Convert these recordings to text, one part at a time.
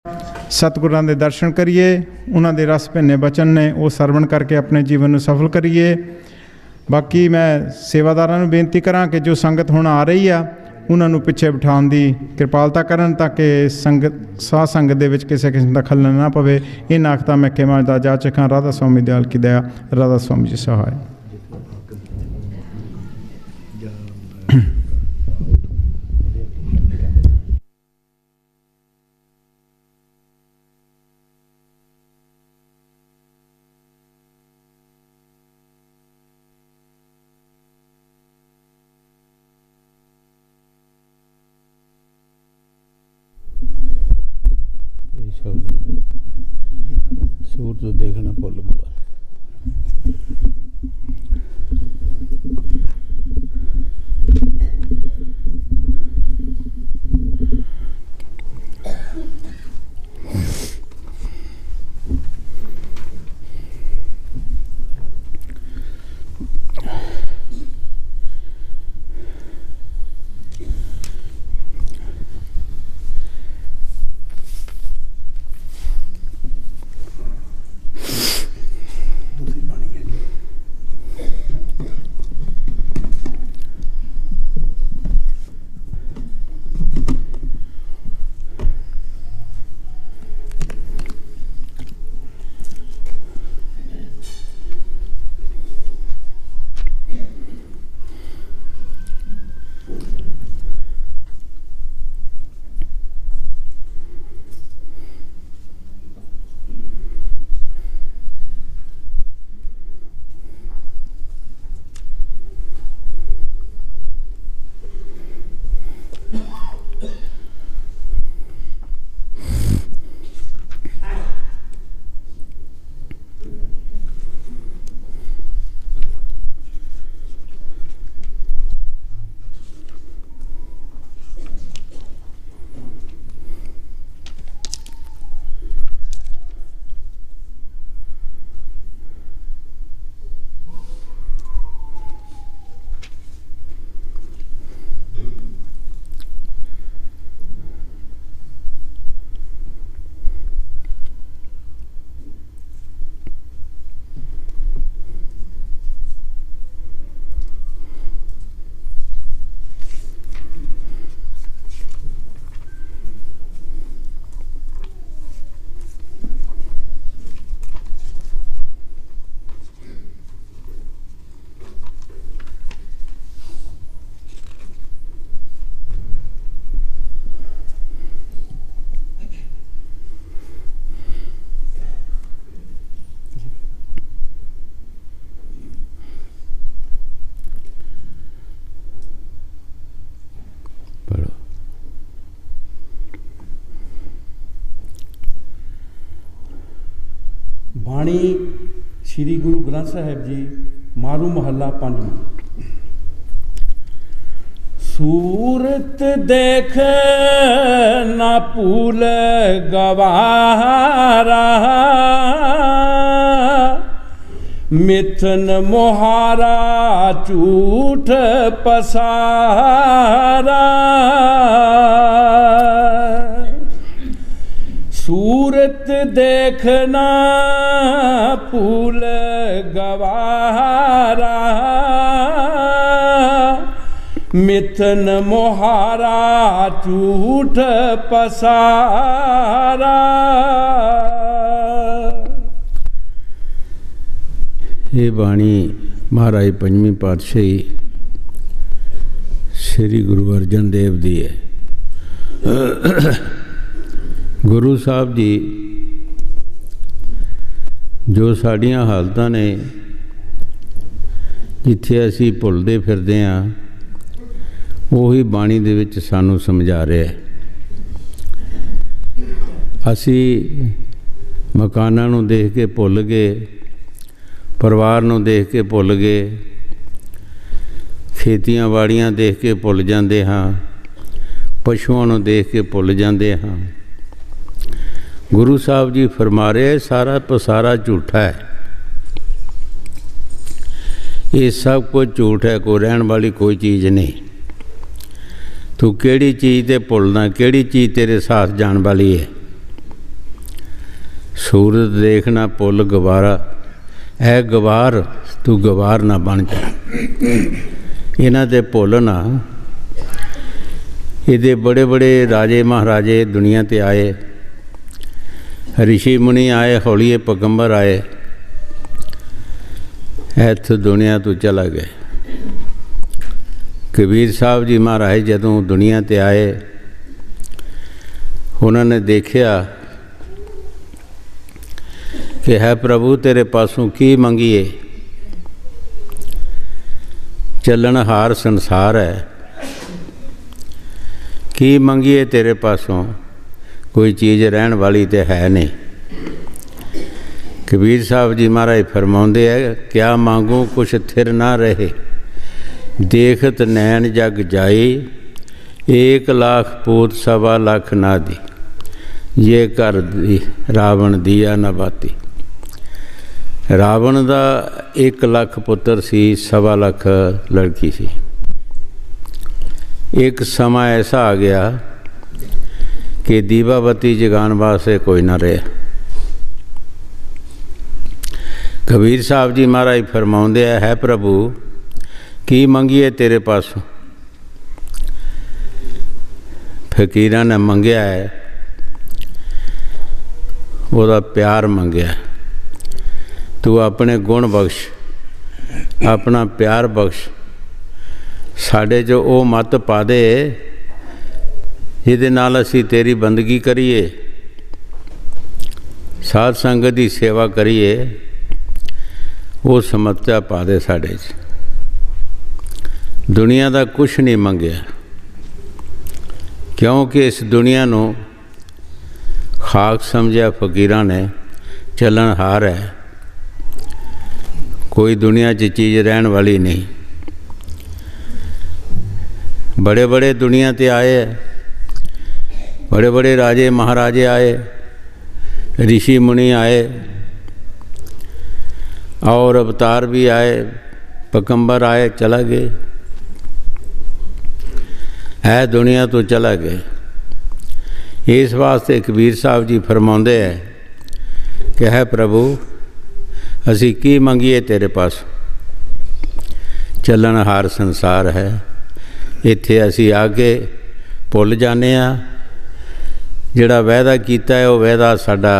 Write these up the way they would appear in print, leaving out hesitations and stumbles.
सतगुरां दे दर्शन करिए, उन्हां दे रस भिन्ने बचन ने वो सरवण करके अपने जीवन में सफल करिए। बाकी मैं सेवादारां नूं बेनती करां कि जो संगत हुण आ रही आ उन्होंने पिछे बिठाने की कृपालता करन ताकि संगत साह संगत दे विच किसी किस्म का खलल ना पवे। इन आखता मैं खेमा दा जाचक हां। राधा स्वामी दयाल की दया, राधा स्वामी जी सहाय। सूरज देखना भुल गया। बाणी श्री गुरु ग्रंथ साहिब जी मारू महला पंजवां। सूरत देख ना भूल गवारा, मिथन मोहारा झूठ पसारा। सूरत देखना भूल गवारा, मिथन मोहारा झूठ पसारा। ये बाणी महाराज पंजवीं पातशाही श्री गुरु अर्जन देव दी है। गुरु साहब जी जो साड़ियाँ हालतां ने जिथे असी भुलते फिरदे हाँ, वही बाणी दे विच सानू समझा रहे हैं। असी मकानां नूं देख के भुल गए, परिवार नूं देख के भुल गए, खेतियां बाड़ियां देख के भुल जाते हाँ, पशुओं नूं देख के भुल जाते हाँ। गुरु साहब जी फरमा रहे सारा पसारा झूठा है, ये सब कुछ झूठ है, कोई रहन वाली कोई चीज़ नहीं। तू केड़ी चीज़ ते भुलना, केड़ी चीज़ तेरे साथ जान वाली है। सूरत देखना पुल गवारा, ऐ गवार तू गवार ना बन जा। इन्हां ते भुल ना। इहदे बड़े बड़े राजे महाराजे दुनिया ते आए, ऋषि मुनि आए, हौलीए पैगंबर आए, इत्थों दुनिया तो चला गए। कबीर साहब जी महाराज जदों दुनिया ते आए, उन्होंने देखा कि है प्रभु तेरे पासों की मंगीए, चलनहार संसार है, की मंगीए तेरे पासों, कोई चीज़ रहन वाली तो है नहीं। कबीर साहब जी महाराज फरमाउंदे है, क्या मांगू कुछ थिर ना रहे, देखत नैन जग जाई, 1 लाख पूत 1.25 लाख ना दी, ये कर दी रावण दिया न बाती। रावण का 1 लाख पुत्र सी, 1.25 लाख लड़की सी। एक समा ऐसा आ गया कि दीवाबत्ती जगाने वास्ते कोई ना रहा। कबीर साहब जी महाराज फरमाउंदे है प्रभु की मंगिए तेरे पासों। फकीरां ने मंगया है, ਉਹਦਾ प्यार मंगया, तू अपने गुण बख्श, अपना प्यार बख्श, साढ़े जो वो मत पा दे जिहदे नाल असीं तेरी बंदगी करिए, साध संगत की सेवा करिए, वो समस्या पा दे साढ़े च। दुनिया का कुछ नहीं मंगया, क्योंकि इस दुनिया नूं खाक समझा फकीरां ने, चलनहार है, कोई दुनिया च चीज़ रहन वाली नहीं। बड़े बड़े दुनिया ते आए, बड़े बड़े राजे महाराजे आए, ऋषि मुनि आए, और अवतार भी आए, पैगंबर आए, चला गए, है दुनिया तो चला गए। इस वास्ते कबीर साहब जी फरमाउंदे है कि है प्रभु असी की मंगीए तेरे पास, चलनहार संसार है, इत्थे असी आके भुल जाने आ, जिहड़ा वायदा कीता है वो वायदा साडा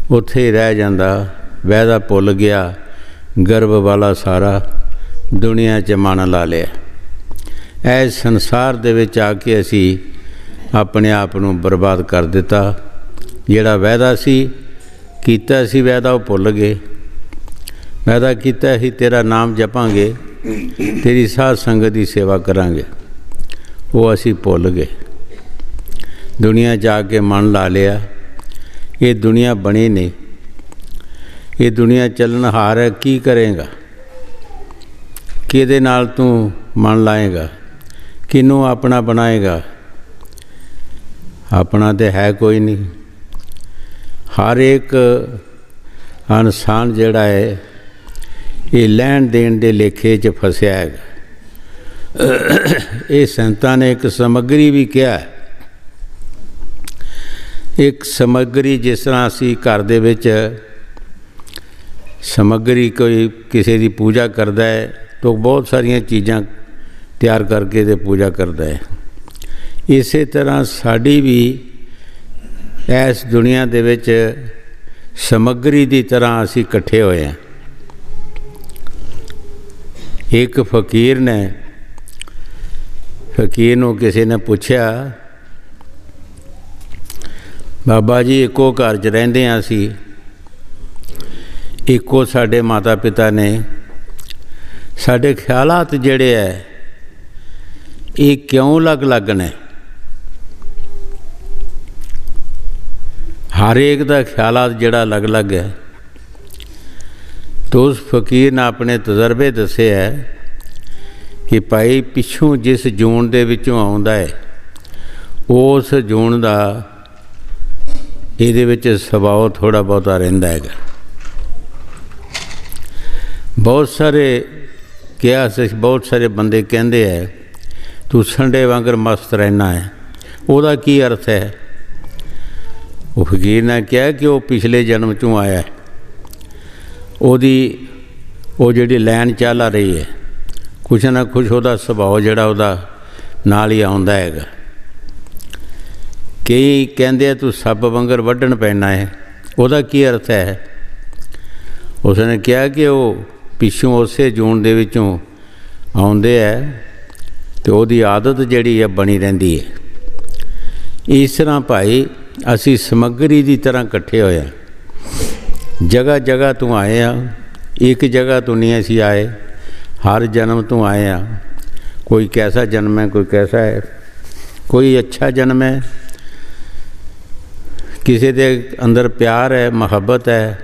उत्थे ही रह जांदा, वायदा भुल गया, गर्भ वाला सारा दुनिया च मन ला लिया। इस संसार दे विच आके असी अपने आप को बर्बाद कर दिता। जिहड़ा वायदा सी कीता सी, वायदा वो भुल गए। वायदा कीता ही तेरा नाम जपांगे, तेरी साध संगत की सेवा करांगे, वो असी भुल गए। दुनिया जाके मन ला लिया। ये दुनिया बनी नहीं, ये दुनिया चलनहार है, की करेगा, किहदे नाल तू मन लाएगा, किनू अपना बनाएगा, अपना तो है कोई नहीं। हर एक इंसान जिहड़ा है ये लैन देन के लेखे च फसिया है। ये संतां ने एक समग्री भी कहा है, एक समग्री जिस तरह असी घर दे विच समग्री कोई किसी की पूजा करता है तो बहुत सारिया चीज़ां तैयार करके ते पूजा करता है। इसे तरह साड़ी भी इस दुनिया दे विच समग्री की तरह असी इकट्ठे होए हैं। एक फकीर ने, फकीर नूं किसी ने पूछा, बाबा जी एको घर च रहिंदे हां असी, एको साडे माता पिता ने, साडे ख्यालात जिहड़े है ये क्यों अलग अलग ने? हर एक का ख्यालात जिहड़ा अलग अलग है। तो उस फकीर ने अपने तजर्बे दसे है कि भाई पिछों जिस जून दे विचों आउंदा है उस जून का इहदे विच सुभाव थोड़ा बहुता रहिंदा है। बहुत सारे क्या बहुत सारे बंदे कहते हैं तू संडे वांगर मस्त रहना है, ਉਹਦਾ की अर्थ है? ਉਹ ਫਕੀਰ ਨੇ ਕਿਹਾ ਕਿ ਉਹ ਪਿਛਲੇ ਜਨਮ 'ਚੋਂ ਆਇਆ, ਉਹਦੀ ਉਹ ਜਿਹੜੀ ਲੈਣ ਚੱਲ ਆ ਰਹੀ ਹੈ, ਕੁਛ ਨਾ ਕੁਛ ਉਹਦਾ ਸੁਭਾਅ ਜਿਹੜਾ ਉਹਦਾ ਨਾਲ ਹੀ ਆਉਂਦਾ ਹੈਗਾ। ਕਈ ਕਹਿੰਦੇ ਆ ਤੂੰ ਸੱਪ ਵਾਂਗਰ ਵੱਢਣ ਪੈਣਾ ਹੈ, ਉਹਦਾ ਕੀ ਅਰਥ ਹੈ? ਉਸਨੇ ਕਿਹਾ ਕਿ ਉਹ ਪਿੱਛੋਂ ਉਸੇ ਜੂਨ ਦੇ ਵਿੱਚੋਂ ਆਉਂਦੇ ਹੈ ਅਤੇ ਉਹਦੀ ਆਦਤ ਜਿਹੜੀ ਹੈ ਬਣੀ ਰਹਿੰਦੀ ਹੈ। ਇਸ ਤਰ੍ਹਾਂ ਭਾਈ ਅਸੀਂ ਸਮੱਗਰੀ ਦੀ ਤਰ੍ਹਾਂ ਇਕੱਠੇ ਹੋਏ ਹਾਂ, ਜਗ੍ਹਾ ਜਗ੍ਹਾ ਤੋਂ ਆਏ ਹਾਂ, ਇੱਕ ਜਗ੍ਹਾ ਤੋਂ ਨਹੀਂ ਅਸੀਂ ਆਏ, ਹਰ ਜਨਮ ਤੋਂ ਆਏ ਹਾਂ। ਕੋਈ ਕੈਸਾ ਜਨਮ ਹੈ, ਕੋਈ ਕੈਸਾ ਹੈ, ਕੋਈ ਅੱਛਾ ਜਨਮ ਹੈ, ਕਿਸੇ ਦੇ ਅੰਦਰ ਪਿਆਰ ਹੈ, ਮੁਹੱਬਤ ਹੈ,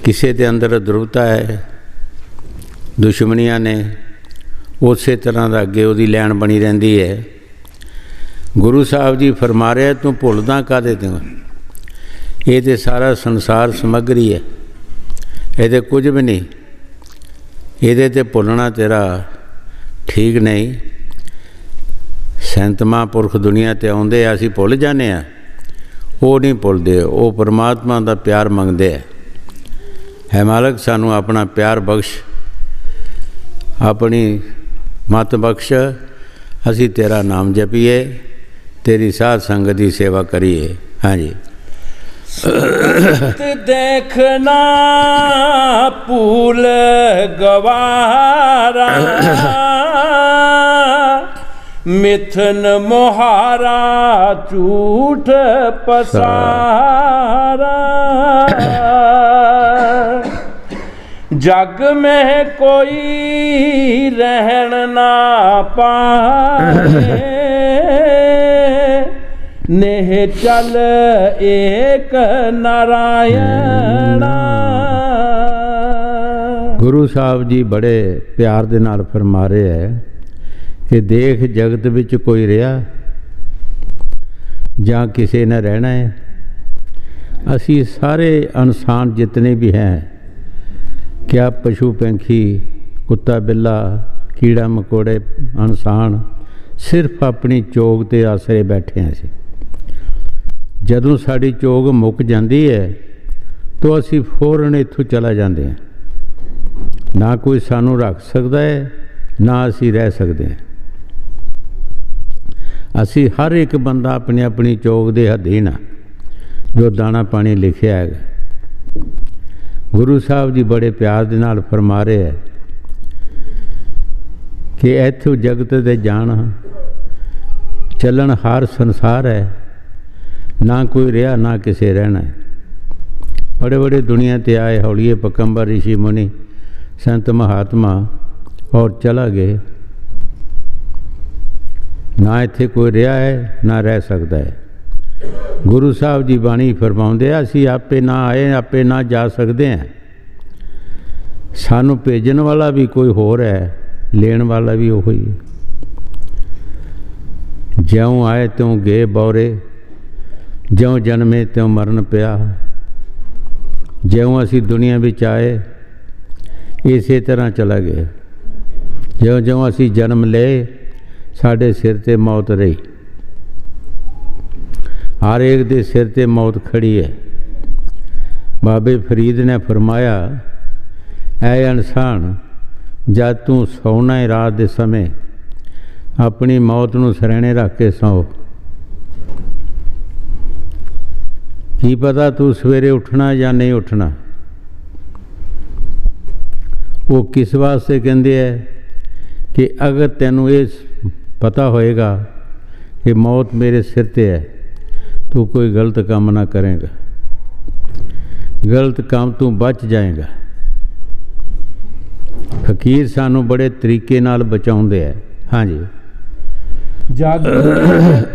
ਕਿਸੇ ਦੇ ਅੰਦਰ ਦ੍ਰਿੜਤਾ ਹੈ, ਦੁਸ਼ਮਣੀਆਂ ਨੇ, ਉਸੇ ਤਰ੍ਹਾਂ ਦਾ ਅੱਗੇ ਉਹਦੀ ਲੈਣ ਬਣੀ ਰਹਿੰਦੀ ਹੈ। ਗੁਰੂ ਸਾਹਿਬ ਜੀ ਫਰਮਾ ਰਿਹਾ ਤੂੰ ਭੁੱਲਦਾ ਕਾਹਦੇ ਤੋਂ? ਇਹ ਤਾਂ ਸਾਰਾ ਸੰਸਾਰ ਸਮੱਗਰੀ ਹੈ, ਇਹਦੇ ਕੁਝ ਵੀ ਨਹੀਂ, ਇਹਦੇ 'ਤੇ ਭੁੱਲਣਾ ਤੇਰਾ ਠੀਕ ਨਹੀਂ। ਸੰਤ ਮਹਾਂਪੁਰਖ ਦੁਨੀਆ 'ਤੇ ਆਉਂਦੇ ਆ, ਅਸੀਂ ਭੁੱਲ ਜਾਂਦੇ ਹਾਂ, ਉਹ ਨਹੀਂ ਭੁੱਲਦੇ, ਉਹ ਪਰਮਾਤਮਾ ਦਾ ਪਿਆਰ ਮੰਗਦੇ ਹੈ ਮਾਲਕ ਸਾਨੂੰ ਆਪਣਾ ਪਿਆਰ ਬਖਸ਼, ਆਪਣੀ ਮਤ ਬਖਸ਼, ਅਸੀਂ ਤੇਰਾ ਨਾਮ ਜਪੀਏ, ਤੇਰੀ ਸਾਧ ਸੰਗਤ ਦੀ ਸੇਵਾ ਕਰੀਏ। ਹਾਂਜੀ। ਦੇਖਣਾ ਭੂਲ ਗਵਾਰਾ, ਮਿਥਨ ਮੁਹਾਰਾ ਝੂਠ ਪਸਾਰਾ, जग में कोई रहन ना पाए, नेह चल एक नारायणा। गुरु साहब जी बड़े प्यार दे नाल फरमा रहे है कि देख जगत विच कोई रहा जां किसी ने रहना है, असी सारे इंसान जितने भी हैं, क्या पशु पंखी कुत्ता बिल्ला कीड़ा मकोड़े इंसान सिर्फ अपनी चोग ते आसरे बैठे हैं। जदों साड़ी चोग मुक जाती है तो असी फौरन इत्थों चला जाते हैं, ना कोई सानू रख सकता है ना असी रह सकते हैं। असी हर एक बंदा अपनी अपनी चोग दे अधीन आ, जो दाना पानी लिखिया है। गुरु साहब जी बड़े प्यार दे नाल फरमा रहे हैं कि इत्थों जगत दे जाना चलन हार संसार है, ना कोई रहा ना किसे रहना है। बड़े बड़े दुनिया ते आए हौलीए पकंबर ऋषि मुनि संत महात्मा और चला गए, ना इत्थे कोई रहा है ना रह सकता है। गुरु साहब जी बाणी फरमाउंदे असी आपे ना आए आपे ना जा सकते हैं, सानू भेजन वाला भी कोई होर है, लेन वाला भी वही है। ज्यों आए त्यों गए बौरे, ज्यों जन्मे त्यों मरण पिया। ज्यों असी दुनिया विच आए इसे तरह चला गए, ज्यों ज्यों असी जन्म ले साडे सिर ते मौत रही। हर एक दे सिर ते मौत खड़ी है। बाबे फरीद ने फरमाया ऐ इंसान जब तू सौना है रात के समय अपनी मौत नूं सरहणे रख के सौ, की पता तू सवेरे उठना या नहीं उठना। वो किस वास्ते कहते हैं कि अगर तेनू ये पता होएगा कि मौत मेरे सिर ते है तू कोई गलत काम ना करेगा, गलत काम तू बच जाएगा। फकीर सानू बड़े तरीके नाल बचाउंदे है। हाँ जी। जग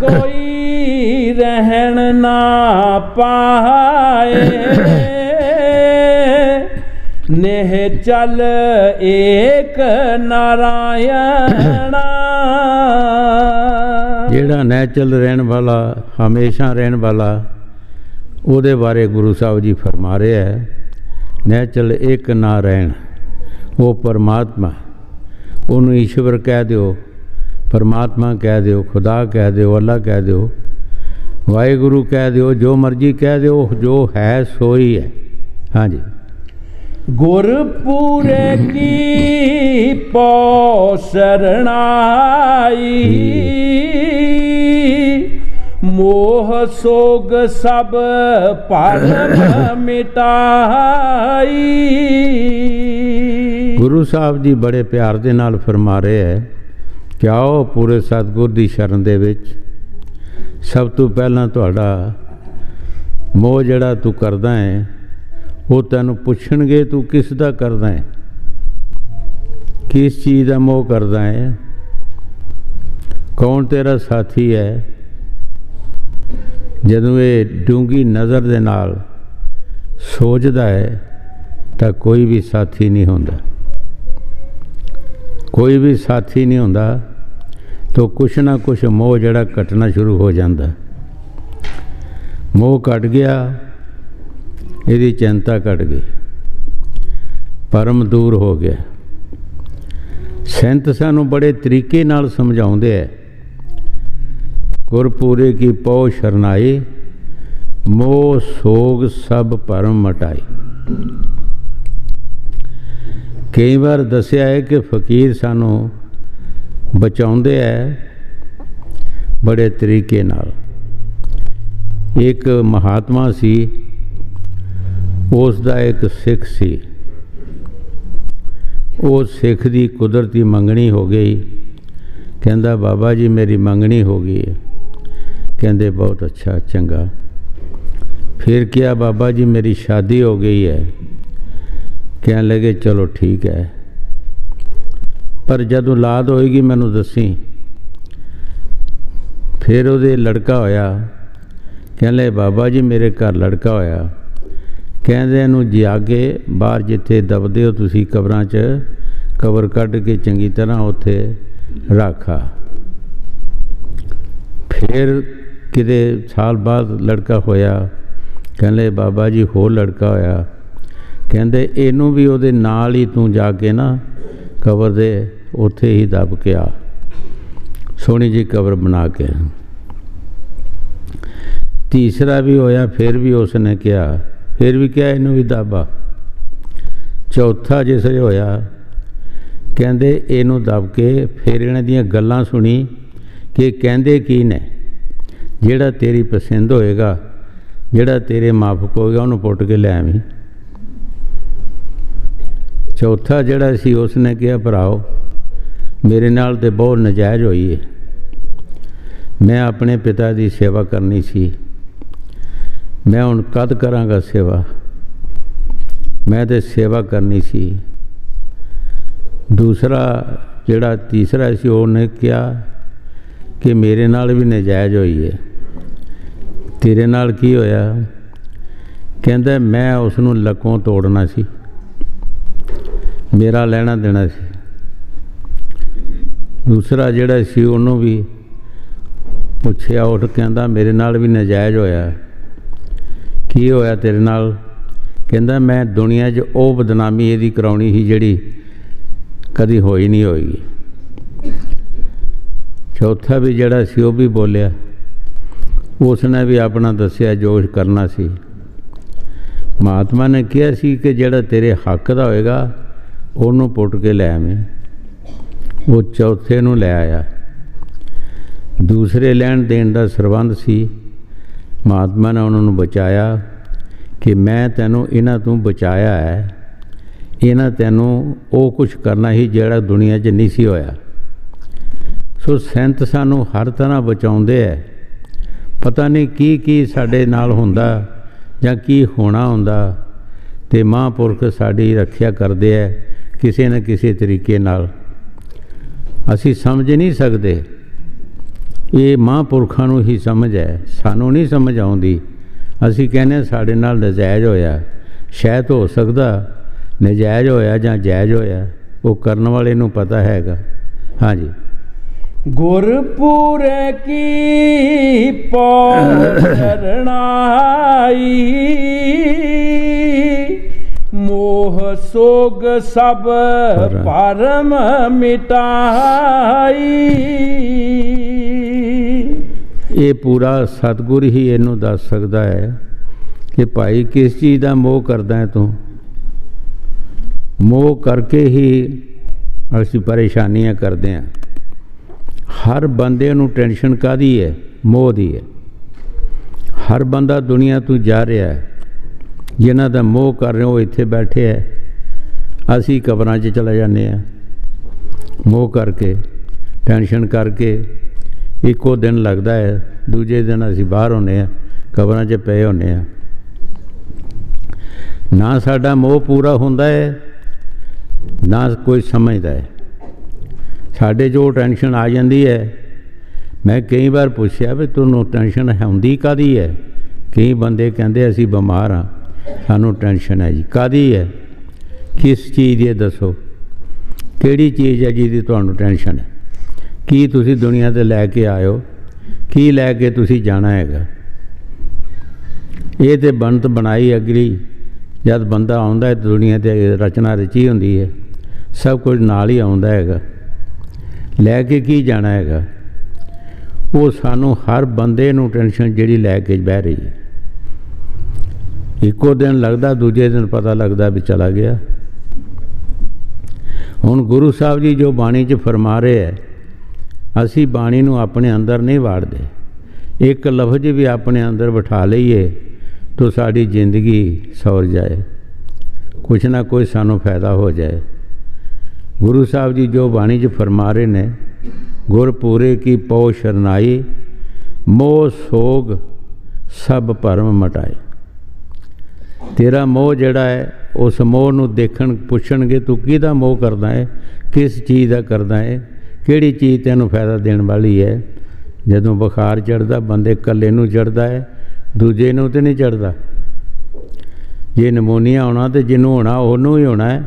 कोई रहन ना पाए, नेह चल एक नारायणा। जेड़ा नैचल रहन वाला हमेशा रहन वाला ਉਹਦੇ बारे गुरु साहब जी फरमा रहे हैं नैचल एक नारायण, वो परमात्मा, उन्होंने ईश्वर कह दो, परमात्मा कह दो, खुदा कह दो, अल्लाह कह दो, वाहिगुरु कह दो, जो मर्जी कह दो, जो है सो ही है। हाँ जी। गुरपुरे की पौ शरणाई, मोह सोग सब परम मिटाई। गुरु साहब जी बड़े प्यार दे नाल फरमा रहे है कि आओ पूरे सतगुर दी शरण दे विच। सब तो पहला तुहाडा मोह जिहड़ा तू करदा है वो तैनूं पुछणगे तू किस दा करदा है, किस चीज़ का मोह करदा है, कौन तेरा साथी है। जदों ये डूंगी नज़र दे नाल सोचदा है तो कोई भी साथी नहीं होंदा, कोई भी साथी नहीं होंदा। तो कुछ ना कुछ मोह जड़ा कटना शुरू हो जाता। मोह कट गया, यदी चिंता कट गई, परम दूर हो गया। संत सानू बड़े तरीके नाल समझाउंदे है, गुरपुरे की पौ शरनाई, मोह सोग सब परम मटाई। कई बार दसिया है कि फकीर सानू बचाउंदे है बड़े तरीके नाल। एक महात्मा सी, उसका एक सिख सी, वो सिख दी कुदरती मंगनी हो गई। कहंदा बाबा जी मेरी मंगनी हो गई है। कहंदे बहुत अच्छा चंगा। फिर क्या बाबा जी मेरी शादी हो गई है। कहने लगे चलो ठीक है, पर जदों औलाद होएगी मैनू दसी। फिर वो लड़का होया। कहने लगे बाबा जी मेरे घर लड़का होया। कहंदे इनू जाके बाहर जिथे दबदे हो तुसी कबरां च, कबर कढ़ के चंगी तरह उत्थे रखा। फिर किते साल बाद लड़का होया। कहने लगे बाबा जी होर लड़का होया। कहंदे इनू भी उहदे नाल ही तू जाके ना कबर दे उत्थे ही दब के आ, सोहनी जी कबर बना के। तीसरा भी होया, फिर भी उसने कहा, फिर भी क्या इनू भी दबा। चौथा जिसले होया, कहंदे इनू दब के फिर इन्हां दीयां गल्लां सुनी कि कहंदे की ने, जिहड़ा तेरी पसंद होएगा, जिहड़ा तेरे माफक होएगा उन्होंने पुट के लै आवीं। चौथा जिहड़ा सी उसने कहा भराओ मेरे नाल ते बहुत नजायज़ होई है, मैं अपने पिता की सेवा करनी सी, मैं हुण कद करांगा सेवा, मैं तो सेवा करनी सी। दूसरा जिहड़ा तीसरा सी उन्हें कहा कि मेरे नाल भी नजायज़ होई है। तेरे नाल की होया? कहंदा मैं उसनूं लकों तोड़ना सी, मेरा लेना देना सी। दूसरा जिहड़ा सी उन्होंने भी पुछया, उठ कहंदा मेरे नाल भी नजायज़ होया। की होया तेरे नाल? कहंदा मैं दुनिया 'च वो बदनामी इहदी कराउणी ही जिहड़ी कदी होई नहीं होएगी। चौथा भी जिहड़ा सी वो भी बोलिया, उसने भी अपना दसिया जो करना सी। महात्मा ने कहा सी कि जिहड़ा तेरे हक दा होएगा उन्होंने पुट के लै आवीं। वो चौथे नूं लै आया। दूसरे लैण देण दा सरबंध सी। महात्मा ने उन्होंने बचाया कि मैं तैनूं इन्हां तों बचाया है, इन्हां तैनूं वो कुछ करना ही जिहड़ा दुनिया 'च नहीं सी होया। सो संत सानूं हर तरह बचाउंदे है। पता नहीं की साडे नाल हुंदा जां की होना हुंदा, ते महापुरख साडी रखिया करदे है किसी न किसी तरीके नाल। असी समझ नहीं सकते, ये महापुरखों नूं ही समझ है, सानू नहीं समझ आउंदी। असी कहने साडे नाल नजायज़ होया, शायद हो सकदा नजायज़ होया जां जायज़ होया, वो करन वाले नूं पता हैगा। हाँ जी। गुरपुरे की पौ शरणाई, मोह सोग सब परम मिटाई। ਇਹ ਪੂਰਾ ਸਤਿਗੁਰ ਹੀ ਇਹਨੂੰ ਦੱਸ ਸਕਦਾ ਹੈ ਕਿ ਭਾਈ ਕਿਸ ਚੀਜ਼ ਦਾ ਮੋਹ ਕਰਦਾ ਹੈ ਤੂੰ। ਮੋਹ ਕਰਕੇ ਹੀ ਅਸੀਂ ਪਰੇਸ਼ਾਨੀਆਂ ਕਰਦੇ ਹਾਂ। ਹਰ ਬੰਦੇ ਨੂੰ ਟੈਨਸ਼ਨ ਕਾਹਦੀ ਹੈ? ਮੋਹ ਦੀ ਹੈ। ਹਰ ਬੰਦਾ ਦੁਨੀਆ ਤੋਂ ਜਾ ਰਿਹਾ ਹੈ। ਜਿਨ੍ਹਾਂ ਦਾ ਮੋਹ ਕਰ ਰਹੇ ਉਹ ਇੱਥੇ ਬੈਠੇ ਹੈ, ਅਸੀਂ ਕਬਰਾਂ 'ਚ ਚਲੇ ਜਾਂਦੇ ਹਾਂ ਮੋਹ ਕਰਕੇ, ਟੈਨਸ਼ਨ ਕਰਕੇ। ਇੱਕੋ ਦਿਨ ਲੱਗਦਾ ਹੈ, ਦੂਜੇ ਦਿਨ ਅਸੀਂ ਬਾਹਰ ਹੁੰਦੇ ਹਾਂ, ਕਬਰਾਂ 'ਚ ਪਏ ਹੁੰਦੇ ਹਾਂ। ਨਾ ਸਾਡਾ ਮੋਹ ਪੂਰਾ ਹੁੰਦਾ ਹੈ, ਨਾ ਕੋਈ ਸਮਝਦਾ ਹੈ। ਸਾਡੇ ਜੋ ਟੈਨਸ਼ਨ ਆ ਜਾਂਦੀ ਹੈ, ਮੈਂ ਕਈ ਵਾਰ ਪੁੱਛਿਆ ਵੀ ਤੁਹਾਨੂੰ ਟੈਨਸ਼ਨ ਹੁੰਦੀ ਕਾਹਦੀ ਹੈ? ਕਈ ਬੰਦੇ ਕਹਿੰਦੇ ਅਸੀਂ ਬਿਮਾਰ ਹਾਂ, ਸਾਨੂੰ ਟੈਨਸ਼ਨ ਹੈ ਜੀ। ਕਾਹਦੀ ਹੈ? ਕਿਸ ਚੀਜ਼ ਦੀ ਦੱਸੋ? ਕਿਹੜੀ ਚੀਜ਼ ਹੈ ਜਿਹਦੀ ਤੁਹਾਨੂੰ ਟੈਨਸ਼ਨ ਹੈ? ਕੀ ਤੁਸੀਂ ਦੁਨੀਆ 'ਤੇ ਲੈ ਕੇ ਆਇਓ? ਕੀ ਲੈ ਕੇ ਤੁਸੀਂ ਜਾਣਾ ਹੈਗਾ? ਇਹ ਤਾਂ ਬਣਤ ਬਣਾਈ ਅਗਲੀ। ਜਦ ਬੰਦਾ ਆਉਂਦਾ ਹੈ ਦੁਨੀਆ 'ਤੇ ਰਚਨਾ ਰਚੀ ਹੁੰਦੀ ਹੈ, ਸਭ ਕੁਝ ਨਾਲ ਹੀ ਆਉਂਦਾ ਹੈਗਾ। ਲੈ ਕੇ ਕੀ ਜਾਣਾ ਹੈਗਾ? ਉਹ ਸਾਨੂੰ ਹਰ ਬੰਦੇ ਨੂੰ ਟੈਨਸ਼ਨ ਜਿਹੜੀ ਲੈ ਕੇ ਬਹਿ ਰਹੀ ਹੈ। ਇੱਕੋ ਦਿਨ ਲੱਗਦਾ, ਦੂਜੇ ਦਿਨ ਪਤਾ ਲੱਗਦਾ ਵੀ ਚਲਾ ਗਿਆ। ਹੁਣ ਗੁਰੂ ਸਾਹਿਬ ਜੀ ਜੋ ਬਾਣੀ 'ਚ ਫਰਮਾ ਰਹੇ ਹੈ, ਅਸੀਂ ਬਾਣੀ ਨੂੰ ਆਪਣੇ ਅੰਦਰ ਨਹੀਂ ਵਾੜਦੇ। ਇੱਕ ਲਫ਼ਜ਼ ਵੀ ਆਪਣੇ ਅੰਦਰ ਬਿਠਾ ਲਈਏ ਤਾਂ ਸਾਡੀ ਜ਼ਿੰਦਗੀ ਸੌਰ ਜਾਏ, ਕੁਛ ਨਾ ਕੋਈ ਸਾਨੂੰ ਫਾਇਦਾ ਹੋ ਜਾਏ। ਗੁਰੂ ਸਾਹਿਬ ਜੀ ਜੋ ਬਾਣੀ 'ਚ ਫਰਮਾ ਰਹੇ ਨੇ, ਗੁਰ ਪੂਰੇ ਕੀ ਪਉ ਸ਼ਰਨਾਈ, ਮੋਹ ਸੋਗ ਸਭ ਭਰਮ ਮਟਾਏ। ਤੇਰਾ ਮੋਹ ਜਿਹੜਾ ਹੈ, ਉਸ ਮੋਹ ਨੂੰ ਦੇਖਣ ਪੁੱਛਣਗੇ ਤੂੰ ਕਿਹਦਾ ਮੋਹ ਕਰਦਾ ਹੈ, ਕਿਸ ਚੀਜ਼ ਦਾ ਕਰਦਾ ਹੈ, ਕਿਹੜੀ ਚੀਜ਼ ਤੈਨੂੰ ਫਾਇਦਾ ਦੇਣ ਵਾਲੀ ਹੈ। ਜਦੋਂ ਬੁਖਾਰ ਚੜ੍ਹਦਾ ਬੰਦੇ ਇਕੱਲੇ ਨੂੰ ਚੜ੍ਹਦਾ ਹੈ, ਦੂਜੇ ਨੂੰ ਤਾਂ ਨਹੀਂ ਚੜ੍ਹਦਾ। ਜੇ ਨਮੂਨੀਆ ਹੋਣਾ ਤਾਂ ਜਿਹਨੂੰ ਹੋਣਾ ਉਹਨੂੰ ਹੀ ਹੋਣਾ ਹੈ।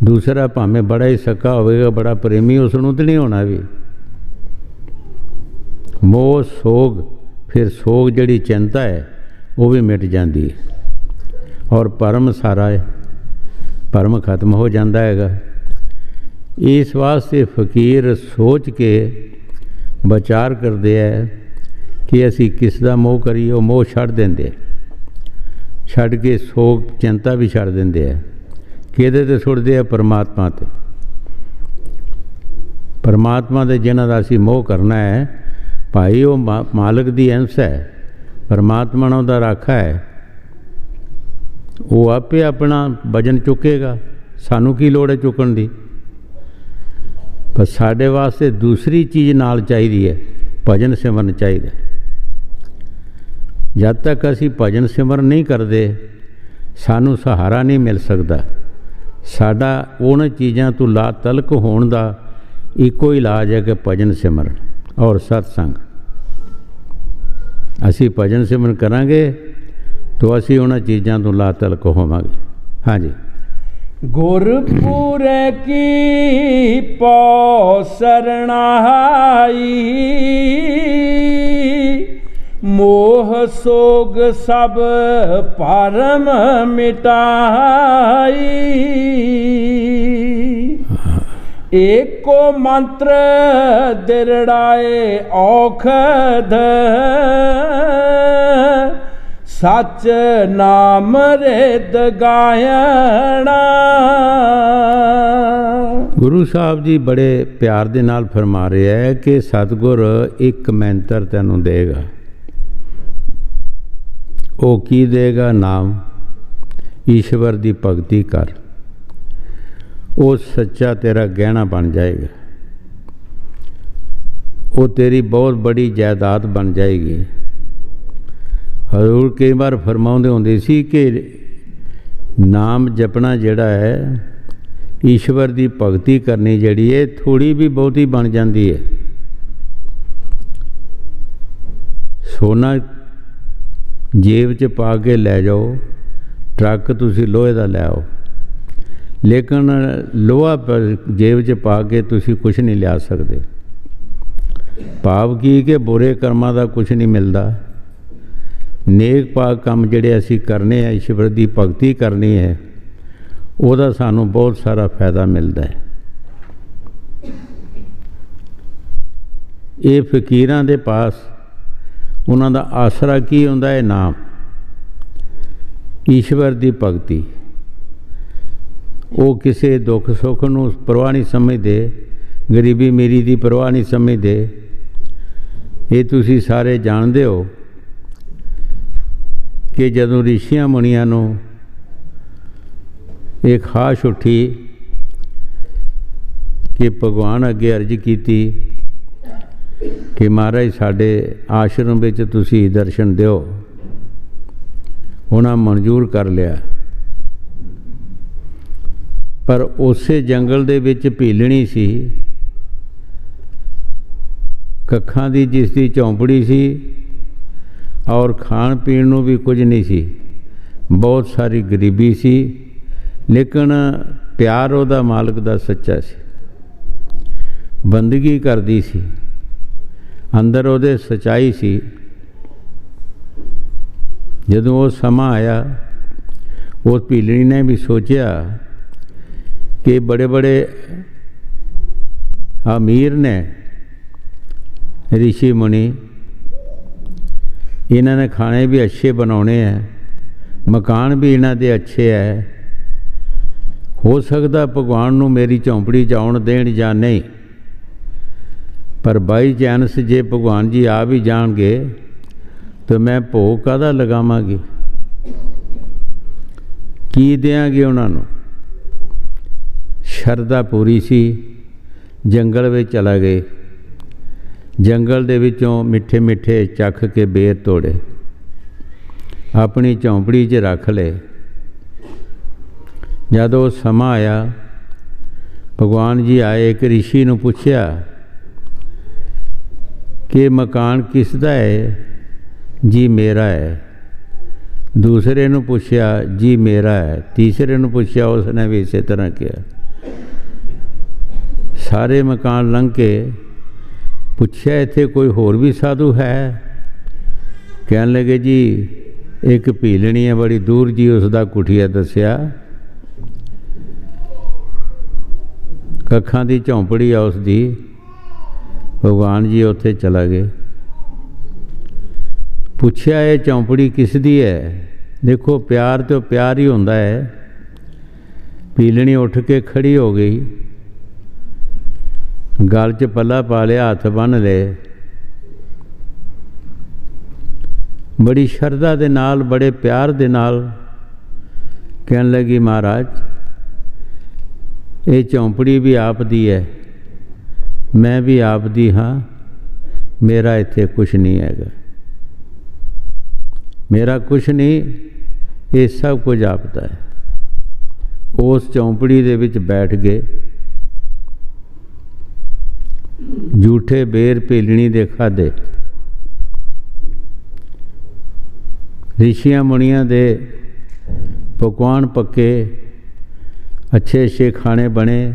ਦੂਸਰਾ ਭਾਵੇਂ ਬੜਾ ਹੀ ਸਕਾ ਹੋਵੇਗਾ, ਬੜਾ ਪ੍ਰੇਮੀ, ਉਸ ਨੂੰ ਤਾਂ ਨਹੀਂ ਹੋਣਾ ਵੀ। ਮੋਹ ਸੋਗ, ਫਿਰ ਸੋਗ ਜਿਹੜੀ ਚਿੰਤਾ ਹੈ ਉਹ ਵੀ ਮਿਟ ਜਾਂਦੀ ਹੈ, ਔਰ ਭਰਮ ਸਾਰਾ ਹੈ, ਭਰਮ ਖਤਮ ਹੋ ਜਾਂਦਾ ਹੈਗਾ। ਇਸ ਵਾਸਤੇ ਫਕੀਰ ਸੋਚ ਕੇ ਵਿਚਾਰ ਕਰਦੇ ਹੈ ਕਿ ਅਸੀਂ ਕਿਸ ਦਾ ਮੋਹ ਕਰੀਏ। ਉਹ ਮੋਹ ਛੱਡ ਦਿੰਦੇ, ਛੱਡ ਕੇ ਸੋਗ ਚਿੰਤਾ ਵੀ ਛੱਡ ਦਿੰਦੇ ਹੈ। ਕਿਹਦੇ 'ਤੇ ਸੁੱਟਦੇ ਆ? ਪਰਮਾਤਮਾ 'ਤੇ। ਪਰਮਾਤਮਾ ਦੇ ਜਿਹਨਾਂ ਦਾ ਅਸੀਂ ਮੋਹ ਕਰਨਾ ਹੈ, ਭਾਈ ਉਹ ਮਾਲਕ ਦੀ ਅੰਸ਼ ਹੈ, ਪਰਮਾਤਮਾ ਨਾਲ ਉਹਦਾ ਰਾਖਾ ਹੈ। ਉਹ ਆਪੇ ਆਪਣਾ ਵਜਨ ਚੁੱਕੇਗਾ, ਸਾਨੂੰ ਕੀ ਲੋੜ ਹੈ ਚੁੱਕਣ ਦੀ। ਪਰ ਸਾਡੇ ਵਾਸਤੇ ਦੂਸਰੀ ਚੀਜ਼ ਨਾਲ ਚਾਹੀਦੀ ਹੈ, ਭਜਨ ਸਿਮਰਨ ਚਾਹੀਦਾ। ਜਦ ਤੱਕ ਅਸੀਂ ਭਜਨ ਸਿਮਰਨ ਨਹੀਂ ਕਰਦੇ, ਸਾਨੂੰ ਸਹਾਰਾ ਨਹੀਂ ਮਿਲ ਸਕਦਾ। ਸਾਡਾ ਉਹਨਾਂ ਚੀਜ਼ਾਂ ਤੋਂ ਲਾ ਤਲਕ ਹੋਣ ਦਾ ਇੱਕੋ ਇਲਾਜ ਹੈ ਕਿ ਭਜਨ ਸਿਮਰਨ ਔਰ ਸਤਸੰਗ। ਅਸੀਂ ਭਜਨ ਸਿਮਰਨ ਕਰਾਂਗੇ ਤਾਂ ਅਸੀਂ ਉਹਨਾਂ ਚੀਜ਼ਾਂ ਤੋਂ ਲਾ ਤਲਕ ਹੋਵਾਂਗੇ। ਹਾਂਜੀ। ਗੁਰਪੁਰੇ ਕੀ ਪਉ ਸਰਣਾਈ, ਮੋਹ ਸੋਗ ਸਭ ਭਰਮ ਮਿਟਾਈ। ਏਕੋ ਮੰਤਰ ਦਿਰੜਾਏ ਔਖਦ, ਸੱਚ ਨਾਮ ਰਿਦ ਗਾਇਣਾ। ਗੁਰੂ ਸਾਹਿਬ ਜੀ ਬੜੇ ਪਿਆਰ ਦੇ ਨਾਲ ਫਰਮਾ ਰਿਹਾ ਹੈ ਕਿ ਸਤਿਗੁਰ ਇੱਕ ਮੰਤਰ ਤੈਨੂੰ ਦੇਗਾ। ਉਹ ਕੀ ਦੇਗਾ? ਨਾਮ। ਈਸ਼ਵਰ ਦੀ ਭਗਤੀ ਕਰ, ਉਹ ਸੱਚਾ ਤੇਰਾ ਗਹਿਣਾ ਬਣ ਜਾਏਗਾ। ਉਹ ਤੇਰੀ ਬਹੁਤ ਬੜੀ ਜਾਇਦਾਦ ਬਣ ਜਾਏਗੀ। ਹਜ਼ੂਰ ਕਈ ਵਾਰ ਫਰਮਾਉਂਦੇ ਹੁੰਦੇ ਸੀ ਕਿ ਨਾਮ ਜਪਣਾ ਜਿਹੜਾ ਹੈ, ਈਸ਼ਵਰ ਦੀ ਭਗਤੀ ਕਰਨੀ ਜਿਹੜੀ ਹੈ, ਥੋੜੀ ਵੀ ਬਹੁਤੀ ਬਣ ਜਾਂਦੀ ਹੈ। ਸੋਨਾ ਜੇਬ 'ਚ ਪਾ ਕੇ ਲੈ ਜਾਓ, ਟਰੱਕ ਤੁਸੀਂ ਲੋਹੇ ਦਾ ਲੈ ਆਓ, ਲੇਕਿਨ ਲੋਹਾ ਜੇਬ 'ਚ ਪਾ ਕੇ ਤੁਸੀਂ ਕੁਛ ਨਹੀਂ ਲਿਆ ਸਕਦੇ। ਭਾਵ ਕੀ ਕਿ ਬੁਰੇ ਕਰਮਾਂ ਦਾ ਕੁਛ ਨਹੀਂ ਮਿਲਦਾ। ਨੇਕ ਪਾਕ ਕੰਮ ਜਿਹੜੇ ਅਸੀਂ ਕਰਨੇ ਆ, ਈਸ਼ਵਰ ਦੀ ਭਗਤੀ ਕਰਨੀ ਹੈ, ਉਹਦਾ ਸਾਨੂੰ ਬਹੁਤ ਸਾਰਾ ਫਾਇਦਾ ਮਿਲਦਾ ਹੈ। ਇਹ ਫਕੀਰਾਂ ਦੇ ਪਾਸ ਉਹਨਾਂ ਦਾ ਆਸਰਾ ਕੀ ਹੁੰਦਾ ਹੈ? ਨਾਮ, ਈਸ਼ਵਰ ਦੀ ਭਗਤੀ। ਉਹ ਕਿਸੇ ਦੁੱਖ ਸੁੱਖ ਨੂੰ ਪਰਵਾਹ ਨਹੀਂ ਸਮਝਦੇ, ਗਰੀਬੀ ਮੇਰੀ ਦੀ ਪਰਵਾਹ ਨਹੀਂ ਸਮਝਦੇ। ਇਹ ਤੁਸੀਂ ਸਾਰੇ ਜਾਣਦੇ ਹੋ ਕਿ ਜਦੋਂ ਰਿਸ਼ੀਆਂ ਮੁਨੀਆਂ ਨੂੰ ਇਹ ਖਾਸ਼ ਉੱਠੀ ਕਿ ਭਗਵਾਨ ਅੱਗੇ ਅਰਜ਼ ਕੀਤੀ ਕਿ ਮਹਾਰਾਜ ਸਾਡੇ ਆਸ਼ਰਮ ਵਿੱਚ ਤੁਸੀਂ ਦਰਸ਼ਨ ਦਿਓ, ਉਹਨਾਂ ਮਨਜ਼ੂਰ ਕਰ ਲਿਆ। ਪਰ ਉਸੇ ਜੰਗਲ ਦੇ ਵਿੱਚ ਭੀਲਣੀ ਸੀ, ਕੱਖਾਂ ਦੀ, ਜਿਸ ਦੀ ਝੌਂਪੜੀ ਸੀ, ਔਰ ਖਾਣ ਪੀਣ ਨੂੰ ਵੀ ਕੁਝ ਨਹੀਂ ਸੀ, ਬਹੁਤ ਸਾਰੀ ਗਰੀਬੀ ਸੀ, ਲੇਕਿਨ ਪਿਆਰ ਉਹਦਾ ਮਾਲਕ ਦਾ ਸੱਚਾ ਸੀ, ਬੰਦਗੀ ਕਰਦੀ ਸੀ, ਅੰਦਰ ਉਹਦੇ ਸੱਚਾਈ ਸੀ। ਜਦੋਂ ਉਹ ਸਮਾਂ ਆਇਆ, ਉਸ ਭੀਲਣੀ ਨੇ ਵੀ ਸੋਚਿਆ ਕਿ ਬੜੇ ਬੜੇ ਅਮੀਰ ਨੇ ਰਿਸ਼ੀ ਮੁਨੀ, ਇਹਨਾਂ ਨੇ ਖਾਣੇ ਵੀ ਅੱਛੇ ਬਣਾਉਣੇ ਹੈ, ਮਕਾਨ ਵੀ ਇਹਨਾਂ ਦੇ ਅੱਛੇ ਹੈ, ਹੋ ਸਕਦਾ ਭਗਵਾਨ ਨੂੰ ਮੇਰੀ ਝੌਂਪੜੀ 'ਚ ਆਉਣ ਦੇਣ ਜਾਂ ਨਹੀਂ। ਪਰ ਬਾਈ ਚਾਂਸ ਜੇ ਭਗਵਾਨ ਜੀ ਆ ਵੀ ਜਾਣਗੇ ਤਾਂ ਮੈਂ ਭੋਗ ਕਾਹਦਾ ਲਗਾਵਾਂਗੀ, ਕੀ ਦਿਆਂਗੇ ਉਹਨਾਂ ਨੂੰ? ਸ਼ਰਧਾ ਪੂਰੀ ਸੀ, ਜੰਗਲ ਵਿੱਚ ਚਲਾ ਗਏ। ਜੰਗਲ ਦੇ ਵਿੱਚੋਂ ਮਿੱਠੇ ਮਿੱਠੇ ਚੱਖ ਕੇ ਬੇਰ ਤੋੜੇ, ਆਪਣੀ ਝੌਂਪੜੀ 'ਚ ਰੱਖ ਲਏ। ਜਦੋਂ ਸਮਾਂ ਆਇਆ, ਭਗਵਾਨ ਜੀ ਆਏ, ਇੱਕ ਰਿਸ਼ੀ ਨੂੰ ਪੁੱਛਿਆ ਕਿ ਮਕਾਨ ਕਿਸ ਦਾ ਹੈ? ਜੀ ਮੇਰਾ ਹੈ। ਦੂਸਰੇ ਨੂੰ ਪੁੱਛਿਆ, ਜੀ ਮੇਰਾ ਹੈ। ਤੀਸਰੇ ਨੂੰ ਪੁੱਛਿਆ, ਉਸਨੇ ਵੀ ਇਸੇ ਤਰ੍ਹਾਂ ਕਿਹਾ। ਸਾਰੇ ਮਕਾਨ ਲੰਘ ਕੇ ਪੁੱਛਿਆ, ਇੱਥੇ ਕੋਈ ਹੋਰ ਵੀ ਸਾਧੂ ਹੈ? ਕਹਿਣ ਲੱਗੇ, ਜੀ ਇੱਕ ਭੀਲਣੀ ਹੈ ਬੜੀ ਦੂਰ ਜੀ, ਉਸ ਦਾ ਕੁਠੀਆ ਦੱਸਿਆ, ਕੱਖਾਂ ਦੀ ਝੌਂਪੜੀ ਆ ਉਸ ਦੀ। ਭਗਵਾਨ ਜੀ ਉੱਥੇ ਚਲਾ ਗਏ। ਪੁੱਛਿਆ, ਇਹ ਝੌਂਪੜੀ ਕਿਸ ਦੀ ਹੈ? ਦੇਖੋ ਪਿਆਰ ਤੇ ਪਿਆਰ ਹੀ ਹੁੰਦਾ ਹੈ। ਭੀਲਣੀ ਉੱਠ ਕੇ ਖੜੀ ਹੋ ਗਈ, ਗਲ 'ਚ ਪੱਲਾ ਪਾ ਲਿਆ, ਹੱਥ ਬੰਨ੍ਹ ਲਏ, ਬੜੀ ਸ਼ਰਧਾ ਦੇ ਨਾਲ, ਬੜੇ ਪਿਆਰ ਦੇ ਨਾਲ ਕਹਿਣ ਲੱਗੀ, ਮਹਾਰਾਜ ਇਹ ਝੌਂਪੜੀ ਵੀ ਆਪ ਦੀ ਹੈ, ਮੈਂ ਵੀ ਆਪ ਦੀ ਹਾਂ, ਮੇਰਾ ਇੱਥੇ ਕੁਛ ਨਹੀਂ ਹੈਗਾ, ਮੇਰਾ ਕੁਛ ਨਹੀਂ, ਇਹ ਸਭ ਕੁਝ ਆਪ ਦਾ ਹੈ। ਉਸ ਝੌਂਪੜੀ ਦੇ ਵਿੱਚ ਬੈਠ ਗਏ। ਝੂਠੇ ਬੇਰ ਭੀਲਣੀ ਦੇ ਖਾਧੇ, ਰਿਸ਼ੀਆਂ ਮੁਨੀਆਂ ਦੇ ਪਕਵਾਨ ਪੱਕੇ, ਅੱਛੇ ਅੱਛੇ ਖਾਣੇ ਬਣੇ,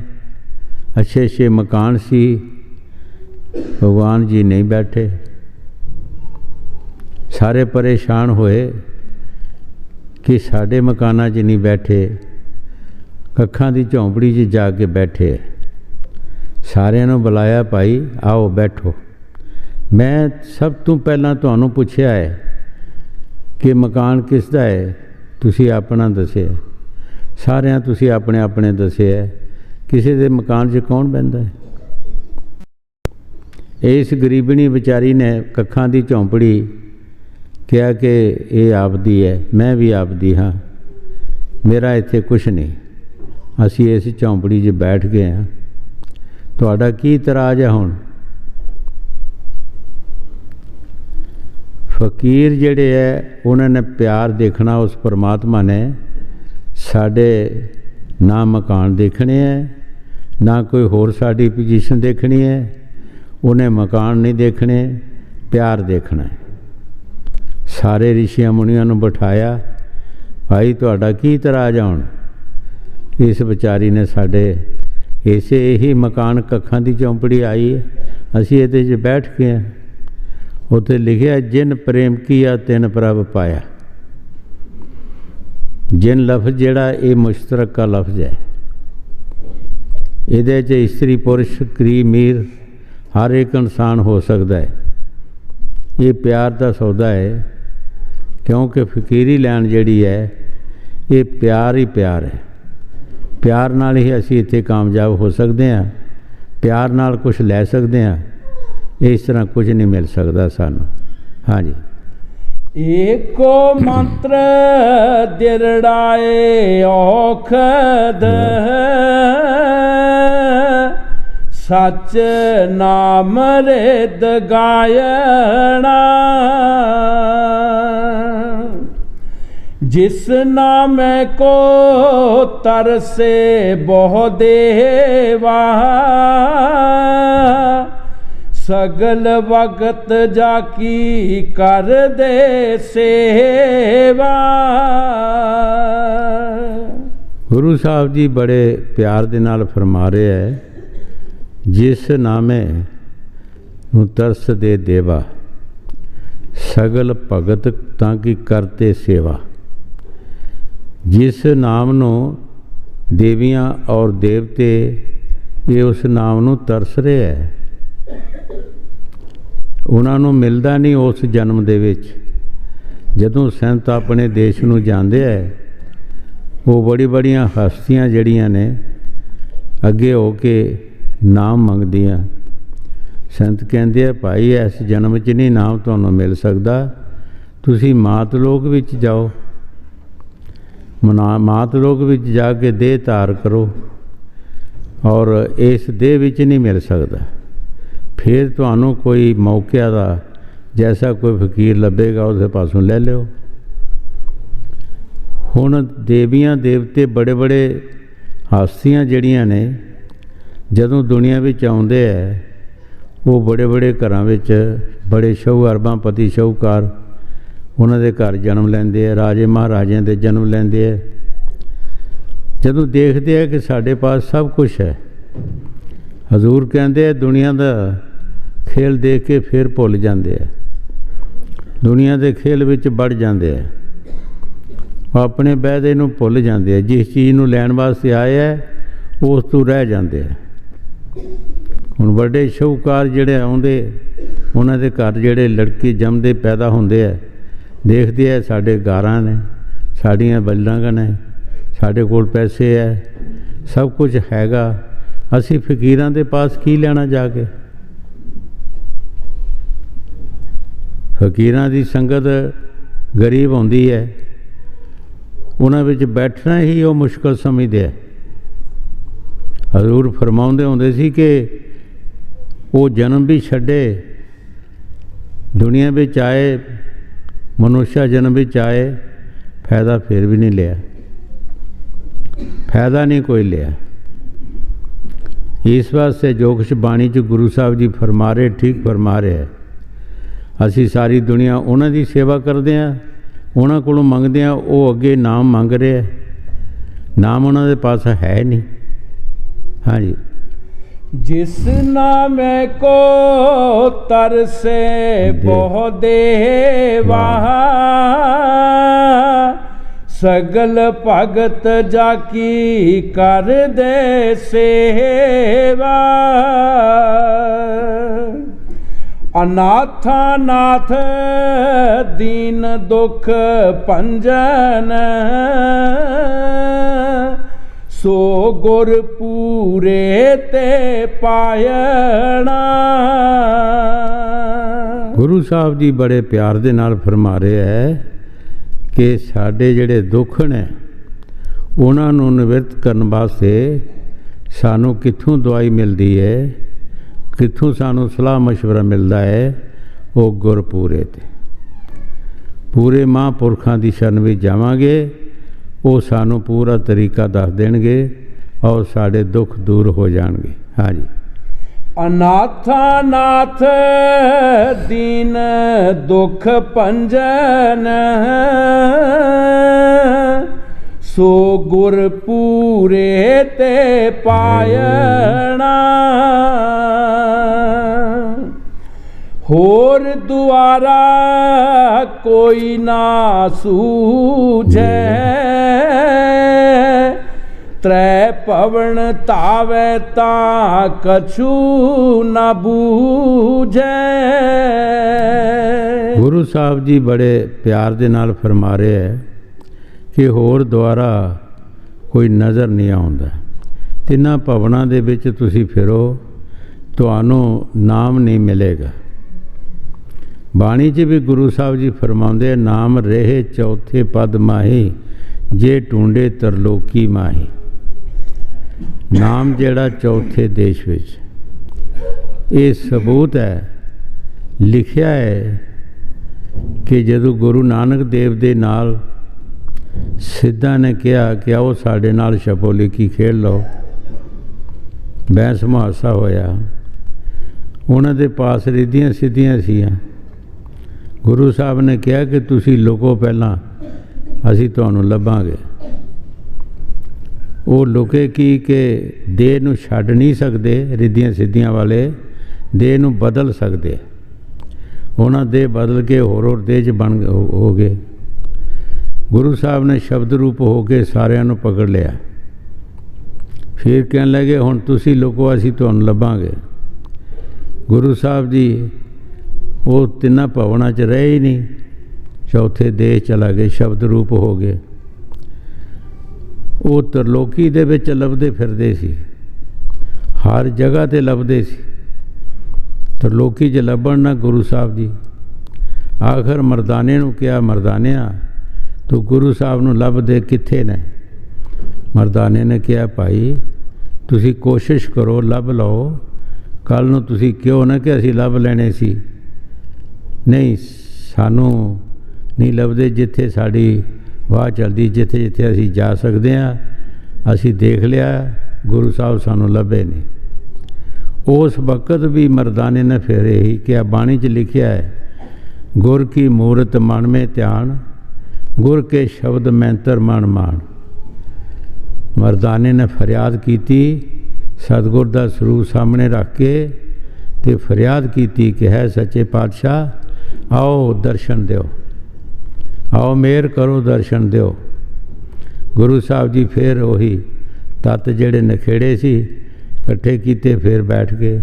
ਅੱਛੇ ਅੱਛੇ ਮਕਾਨ ਸੀ। ਭਗਵਾਨ ਜੀ ਨਹੀਂ ਬੈਠੇ। ਸਾਰੇ ਪਰੇਸ਼ਾਨ ਹੋਏ ਕਿ ਸਾਡੇ ਮਕਾਨਾਂ 'ਚ ਨਹੀਂ ਬੈਠੇ, ਕੱਖਾਂ ਦੀ ਝੌਂਪੜੀ 'ਚ ਜਾ ਕੇ ਬੈਠੇ। ਸਾਰਿਆਂ ਨੂੰ ਬੁਲਾਇਆ, ਭਾਈ ਆਓ ਬੈਠੋ। ਮੈਂ ਸਭ ਤੋਂ ਪਹਿਲਾਂ ਤੁਹਾਨੂੰ ਪੁੱਛਿਆ ਹੈ ਕਿ ਮਕਾਨ ਕਿਸ ਦਾ ਹੈ? ਤੁਸੀਂ ਆਪਣਾ ਦੱਸਿਆ। ਸਾਰਿਆਂ ਤੁਸੀਂ ਆਪਣੇ ਆਪਣੇ ਦੱਸਿਆ। ਕਿਸੇ ਦੇ ਮਕਾਨ 'ਚ ਕੌਣ ਬਹਿੰਦਾ ਹੈ? ਇਸ ਗਰੀਬਣੀ ਵਿਚਾਰੀ ਨੇ ਕੱਖਾਂ ਦੀ ਝੌਂਪੜੀ ਕਿਹਾ ਕਿ ਇਹ ਆਪਦੀ ਹੈ, ਮੈਂ ਵੀ ਆਪਦੀ ਹਾਂ, ਮੇਰਾ ਇੱਥੇ ਕੁਛ ਨਹੀਂ, ਅਸੀਂ ਇਸ ਝੌਂਪੜੀ 'ਚ ਬੈਠ ਗਏ ਹਾਂ, ਤੁਹਾਡਾ ਕੀ ਇਤਰਾਜ਼ ਹੈ? ਹੁਣ ਫਕੀਰ ਜਿਹੜੇ ਹੈ ਉਹਨਾਂ ਨੇ ਪਿਆਰ ਦੇਖਣਾ, ਉਸ ਪਰਮਾਤਮਾ ਨੇ ਸਾਡੇ ਨਾ ਮਕਾਨ ਦੇਖਣੇ ਹੈ, ਨਾ ਕੋਈ ਹੋਰ ਸਾਡੀ ਪੋਜੀਸ਼ਨ ਦੇਖਣੀ ਹੈ, ਉਹਨੇ ਮਕਾਨ ਨਹੀਂ ਦੇਖਣੇ, ਪਿਆਰ ਦੇਖਣਾ ਹੈ। ਸਾਰੇ ਰਿਸ਼ੀਆਂ ਮੁਨੀਆਂ ਨੂੰ ਬਿਠਾਇਆ, ਭਾਈ ਤੁਹਾਡਾ ਕੀ ਇਤਰਾਜ਼ ਹੁਣ? ਇਸ ਵਿਚਾਰੀ ਨੇ ਸਾਡੇ ਇਸੇ ਇਹੀ ਮਕਾਨ ਕੱਖਾਂ ਦੀ ਝੌਂਪੜੀ ਆਈ ਹੈ, ਅਸੀਂ ਇਹਦੇ 'ਚ ਬੈਠ ਕੇ ਹਾਂ। ਉੱਥੇ ਲਿਖਿਆ, ਜਿਨ ਪ੍ਰੇਮ ਕੀਆ ਤਿਨ ਪ੍ਰਭ ਪਾਇਆ। ਜਿਨ ਲਫ਼ਜ਼ ਜਿਹੜਾ ਇਹ ਮੁਸ਼ਤਰਕਾ ਲਫ਼ਜ਼ ਹੈ, ਇਹਦੇ 'ਚ ਇਸਤਰੀ ਪੁਰਸ਼, ਗਰੀਬ ਅਮੀਰ हर एक इंसान हो सकता है। ये प्यार का सौदा है, क्योंकि फकीरी लैन जिहड़ी है ये प्यार ही प्यार है। प्यार नाल ही असीं इत्थे कामयाब हो सकते हैं, प्यार नाल कुछ लै सकते हैं। इस तरह कुछ नहीं मिल सकता सानू। हाँ जी। एको मंत्र दिरड़ाए औखद, सच नाम रिद गायना। जिस नाम को तरसे बहु देवा, सगल वक्त जाकी कर दे सेवा। गुरु साहब जी बड़े प्यार दे नाल फरमा रहे है, जिस नामे नूं तरस दे देवा, सगल भगत ताकि करते सेवा। जिस नाम नूं देवियां और देवते ये उस नाम नूं तरस रहे है, उन्हां नूं मिलदा नहीं उस जन्म दे विच। जदों संत अपने देश नूं जांदे है, वो बड़ी बड़ियां हस्तियां जड़ियां ने अगे हो के नाम मंगदियां। संत कहंदे आ भाई इस जन्म च नहीं नाम तुहानूं मिल सकदा, तुसीं मात लोक विच जाओ, मात लोक विच जाके देह धार करो, और इस देह विच नहीं मिल सकदा। फिर तुहानूं कोई मौके दा जैसा कोई फकीर लभेगा उस पासों ले लिओ। हुण देवियां देवते बड़े बड़े हस्तियां जड़ियां ने जदों दुनिया विच आउंदे है, वो बड़े बड़े घरां विच बड़े शाहूकारबां पति शाहूकार उन्हां दे घर जन्म लैंदे है, राजे महाराजिਆਂ दे जन्म लैंदे है। जदों देखते हैं कि साढ़े पास सब कुछ है, हजूर कहते हैं दुनिया का खेल देख के फिर भुल जाते हैं, दुनिया के खेल विच बढ़ जाते हैं, अपने वायदे नूं भुल जाते हैं। जिस चीज़ नूं लैण वास्ते आए है उस तों रह जाते हैं। हुण बड़े शाहूकार जिहड़े आउंदे, उन्हां दे घर जिहड़े लड़के जमदे पैदा हुंदे है, देखते हैं साढ़े गारां ने, साड़ियां बल्लां ने, साढ़े कोल पैसे है, सब कुछ हैगा, असी फकीरां दे पास की लेना जाके। फकीरां दी संगत गरीब होंदी है, उन्हां विच बैठना ही वो मुश्किल समझदे है। हजूर फरमाउंदे हुंदे सी कि वो जन्म भी छड्डे, दुनिया विच आए, मनुष्य जन्म विच आए, फायदा फिर भी नहीं लिया, फायदा नहीं कोई लिया। इस वास्ते जो कुछ बाणी च गुरु साहब जी फरमा रहे ठीक फरमा रहे है। असी सारी दुनिया उन्हां दी सेवा करते हैं, उन्हां कोलों मंगते हैं, वो अगे नाम मंग रहे है, नाम उन्हां दे पास है नहीं। हाँ जी। जिस नाम को तरसे बहु देवा, सगल भगत जाकी कर दे सेवा। अनाथा नाथ दीन दुख पंजन, सो गुर पूरे ते पायना। गुरु साहब जी बड़े प्यार दे नाल फरमा रहे है कि साढ़े जिहड़े दुख ने उन्हां नूं निवृत्त करन वास्ते सानू कित्थों दवाई मिलती है, कित्थों सानू सलाह मशवरा मिलता है, वो गुरपूरे ते पूरे महापुरखों की शरण में जावांगे, वो सानू पूरा तरीका दस देणगे और साढ़े दुख दूर हो जाएंगे। हाँ जी। अनाथा नाथ दीन दुख पंजन, सो गुर पूरे ते पायना। होर दुआरा कोई ना सूझे, ਤ੍ਰੈ ਭਵਨ ਧਾਵੈ ਤਾਂ ਕਛੂ ਨਾ ਬੂਝੈ। ਗੁਰੂ ਸਾਹਿਬ ਜੀ ਬੜੇ ਪਿਆਰ ਦੇ ਨਾਲ ਫਰਮਾ ਰਹੇ ਹੈ ਕਿ ਹੋਰ ਦੁਆਰਾ ਕੋਈ ਨਜ਼ਰ ਨਹੀਂ ਆਉਂਦਾ। ਤਿੰਨਾਂ ਭਵਨਾਂ ਦੇ ਵਿੱਚ ਤੁਸੀਂ ਫਿਰੋ, ਤੁਹਾਨੂੰ ਨਾਮ ਨਹੀਂ ਮਿਲੇਗਾ। ਬਾਣੀ 'ਚ ਵੀ ਗੁਰੂ ਸਾਹਿਬ ਜੀ ਫਰਮਾਉਂਦੇ, ਨਾਮ ਰਹੇ ਚੌਥੇ ਪਦ ਮਾਹੀ, ਜੇ ਟੂੰਡੇ ਤਰਲੋਕੀ ਮਾਹੀ। ਨਾਮ ਜਿਹੜਾ ਚੌਥੇ ਦੇਸ਼ ਵਿੱਚ, ਇਹ ਸਬੂਤ ਹੈ, ਲਿਖਿਆ ਹੈ ਕਿ ਜਦੋਂ ਗੁਰੂ ਨਾਨਕ ਦੇਵ ਦੇ ਨਾਲ ਸਿੱਧਾਂ ਨੇ ਕਿਹਾ ਕਿ ਆਓ ਸਾਡੇ ਨਾਲ ਛਪੋਲੀਕੀ ਖੇਡ ਲਓ, ਬਹਿਸ ਮੁਹਾਸਾ ਹੋਇਆ। ਉਹਨਾਂ ਦੇ ਪਾਸ ਰਿੱਧੀਆਂ ਸਿੱਧੀਆਂ ਸੀਆਂ। ਗੁਰੂ ਸਾਹਿਬ ਨੇ ਕਿਹਾ ਕਿ ਤੁਸੀਂ ਲੁਕੋ ਪਹਿਲਾਂ, ਅਸੀਂ ਤੁਹਾਨੂੰ ਲੱਭਾਂਗੇ। ਉਹ ਲੁਕੇ ਕੀ ਕਿ ਦੇਹ ਨੂੰ ਛੱਡ ਨਹੀਂ ਸਕਦੇ, ਰਿੱਧੀਆਂ ਸਿੱਧੀਆਂ ਵਾਲੇ ਦੇਹ ਨੂੰ ਬਦਲ ਸਕਦੇ। ਉਹਨਾਂ ਦੇਹ ਬਦਲ ਕੇ ਹੋਰ ਦੇਹ 'ਚ ਬਣ ਹੋ ਗਏ। ਗੁਰੂ ਸਾਹਿਬ ਨੇ ਸ਼ਬਦ ਰੂਪ ਹੋ ਕੇ ਸਾਰਿਆਂ ਨੂੰ ਪਕੜ ਲਿਆ। ਫਿਰ ਕਹਿਣ ਲੱਗੇ, ਹੁਣ ਤੁਸੀਂ ਲੁਕੋ, ਅਸੀਂ ਤੁਹਾਨੂੰ ਲੱਭਾਂਗੇ। ਗੁਰੂ ਸਾਹਿਬ ਜੀ ਉਹ ਤਿੰਨਾਂ ਭਵਨਾਂ 'ਚ ਰਹੇ ਹੀ ਨਹੀਂ, ਚੌਥੇ ਦੇਸ਼ ਚਲਾ ਗਏ, ਸ਼ਬਦ ਰੂਪ ਹੋ ਗਏ। ਉਹ ਤਰਲੋਕੀ ਦੇ ਵਿੱਚ ਲੱਭਦੇ ਫਿਰਦੇ ਸੀ, ਹਰ ਜਗ੍ਹਾ 'ਤੇ ਲੱਭਦੇ ਸੀ। ਤਰਲੋਕੀ 'ਚ ਲੱਭਣ ਨਾ ਗੁਰੂ ਸਾਹਿਬ ਜੀ। ਆਖਰ ਮਰਦਾਨੇ ਨੂੰ ਕਿਹਾ, ਮਰਦਾਨਿਆ ਤੂੰ ਗੁਰੂ ਸਾਹਿਬ ਨੂੰ ਲੱਭਦੇ ਕਿੱਥੇ ਨੇ? ਮਰਦਾਨੇ ਨੇ ਕਿਹਾ, ਭਾਈ ਤੁਸੀਂ ਕੋਸ਼ਿਸ਼ ਕਰੋ, ਲੱਭ ਲਓ। ਕੱਲ੍ਹ ਨੂੰ ਤੁਸੀਂ ਕਿਉਂ ਨਾ ਕਿ ਅਸੀਂ ਲੱਭ ਲੈਣੇ ਸੀ। ਨਹੀਂ, ਸਾਨੂੰ ਨਹੀਂ ਲੱਭਦੇ। ਜਿੱਥੇ ਸਾਡੀ ਵਾਹ ਚੱਲਦੀ, ਜਿੱਥੇ ਜਿੱਥੇ ਅਸੀਂ ਜਾ ਸਕਦੇ ਹਾਂ, ਅਸੀਂ ਦੇਖ ਲਿਆ, ਗੁਰੂ ਸਾਹਿਬ ਸਾਨੂੰ ਲੱਭੇ ਨਹੀਂ। ਉਸ ਵਕਤ ਵੀ ਮਰਦਾਨੇ ਨੇ ਫਿਰ ਇਹੀ ਕਿਹਾ, ਬਾਣੀ 'ਚ ਲਿਖਿਆ ਹੈ, ਗੁਰ ਕੀ ਮੂਰਤ ਮਨ ਮੇਂ ਧਿਆਨ, ਗੁਰ ਕੇ ਸ਼ਬਦ ਮੈਂਤਰ ਮਨ ਮਾਨ। ਮਰਦਾਨੇ ਨੇ ਫਰਿਆਦ ਕੀਤੀ, ਸਤਿਗੁਰ ਦਾ ਸਰੂਪ ਸਾਹਮਣੇ ਰੱਖ ਕੇ ਤੇ ਫਰਿਆਦ ਕੀਤੀ ਕਿ ਹੈ ਸੱਚੇ ਪਾਤਸ਼ਾਹ, ਆਓ ਦਰਸ਼ਨ ਦਿਓ, ਆਓ ਮਿਹਰ ਕਰੋ, ਦਰਸ਼ਨ ਦਿਓ। ਗੁਰੂ ਸਾਹਿਬ ਜੀ ਫਿਰ ਉਹੀ ਤੱਤ ਜਿਹੜੇ ਨਖੇੜੇ ਸੀ ਇਕੱਠੇ ਕੀਤੇ, ਫਿਰ ਬੈਠ ਗਏ।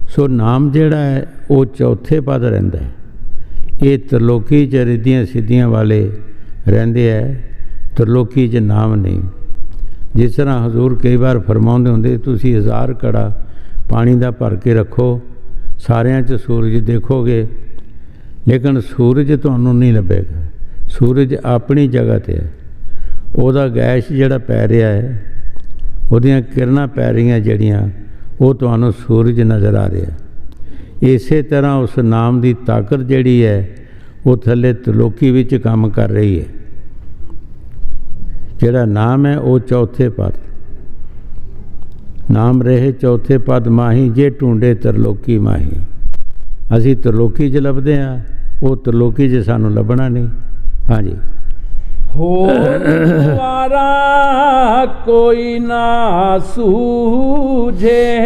ਸੋ ਨਾਮ ਜਿਹੜਾ ਹੈ ਉਹ ਚੌਥੇ ਪਦ ਰਹਿੰਦਾ ਹੈ। ਇਹ ਤਰਲੋਕੀ 'ਚ ਰਿੱਧੀਆਂ ਸਿੱਧੀਆਂ ਵਾਲੇ ਰਹਿੰਦੇ ਹੈ, ਤਰਲੋਕੀ 'ਚ ਨਾਮ ਨਹੀਂ। ਜਿਸ ਤਰ੍ਹਾਂ ਹਜ਼ੂਰ ਕਈ ਵਾਰ ਫਰਮਾਉਂਦੇ ਹੁੰਦੇ, ਤੁਸੀਂ 1000 ਘੜਾ ਪਾਣੀ ਦਾ ਭਰ ਕੇ ਰੱਖੋ, ਸਾਰਿਆਂ 'ਚ ਸੂਰਜ ਦੇਖੋਗੇ, ਲੇਕਿਨ ਸੂਰਜ ਤੁਹਾਨੂੰ ਨਹੀਂ ਲੱਭੇਗਾ। ਸੂਰਜ ਆਪਣੀ ਜਗ੍ਹਾ 'ਤੇ ਹੈ, ਉਹਦਾ ਗੈਸ ਜਿਹੜਾ ਪੈ ਰਿਹਾ ਹੈ, ਉਹਦੀਆਂ ਕਿਰਨਾਂ ਪੈ ਰਹੀਆਂ ਜਿਹੜੀਆਂ, ਉਹ ਤੁਹਾਨੂੰ ਸੂਰਜ ਨਜ਼ਰ ਆ ਰਿਹਾ। ਇਸੇ ਤਰ੍ਹਾਂ ਉਸ ਨਾਮ ਦੀ ਤਾਕਤ ਜਿਹੜੀ ਹੈ ਉਹ ਥੱਲੇ ਤਰਲੋਕੀ ਵਿੱਚ ਕੰਮ ਕਰ ਰਹੀ ਹੈ। ਜਿਹੜਾ ਨਾਮ ਹੈ ਉਹ ਚੌਥੇ ਪਦ, ਨਾਮ ਰਹੇ ਚੌਥੇ ਪਦ ਮਾਹੀ, ਜੇ ਟੂੰਡੇ ਤਰਲੋਕੀ ਮਾਹੀ। ਅਸੀਂ ਤਰਲੋਕੀ 'ਚ ਲੱਭਦੇ ਹਾਂ, ਉਹ ਤਰਲੋਕੀ 'ਚ ਸਾਨੂੰ ਲੱਭਣਾ ਨਹੀਂ। ਹਾਂਜੀ। ਹੋਰ ਦੁਆਰਾ ਕੋਈ ਨਾ ਸੂਝੇ,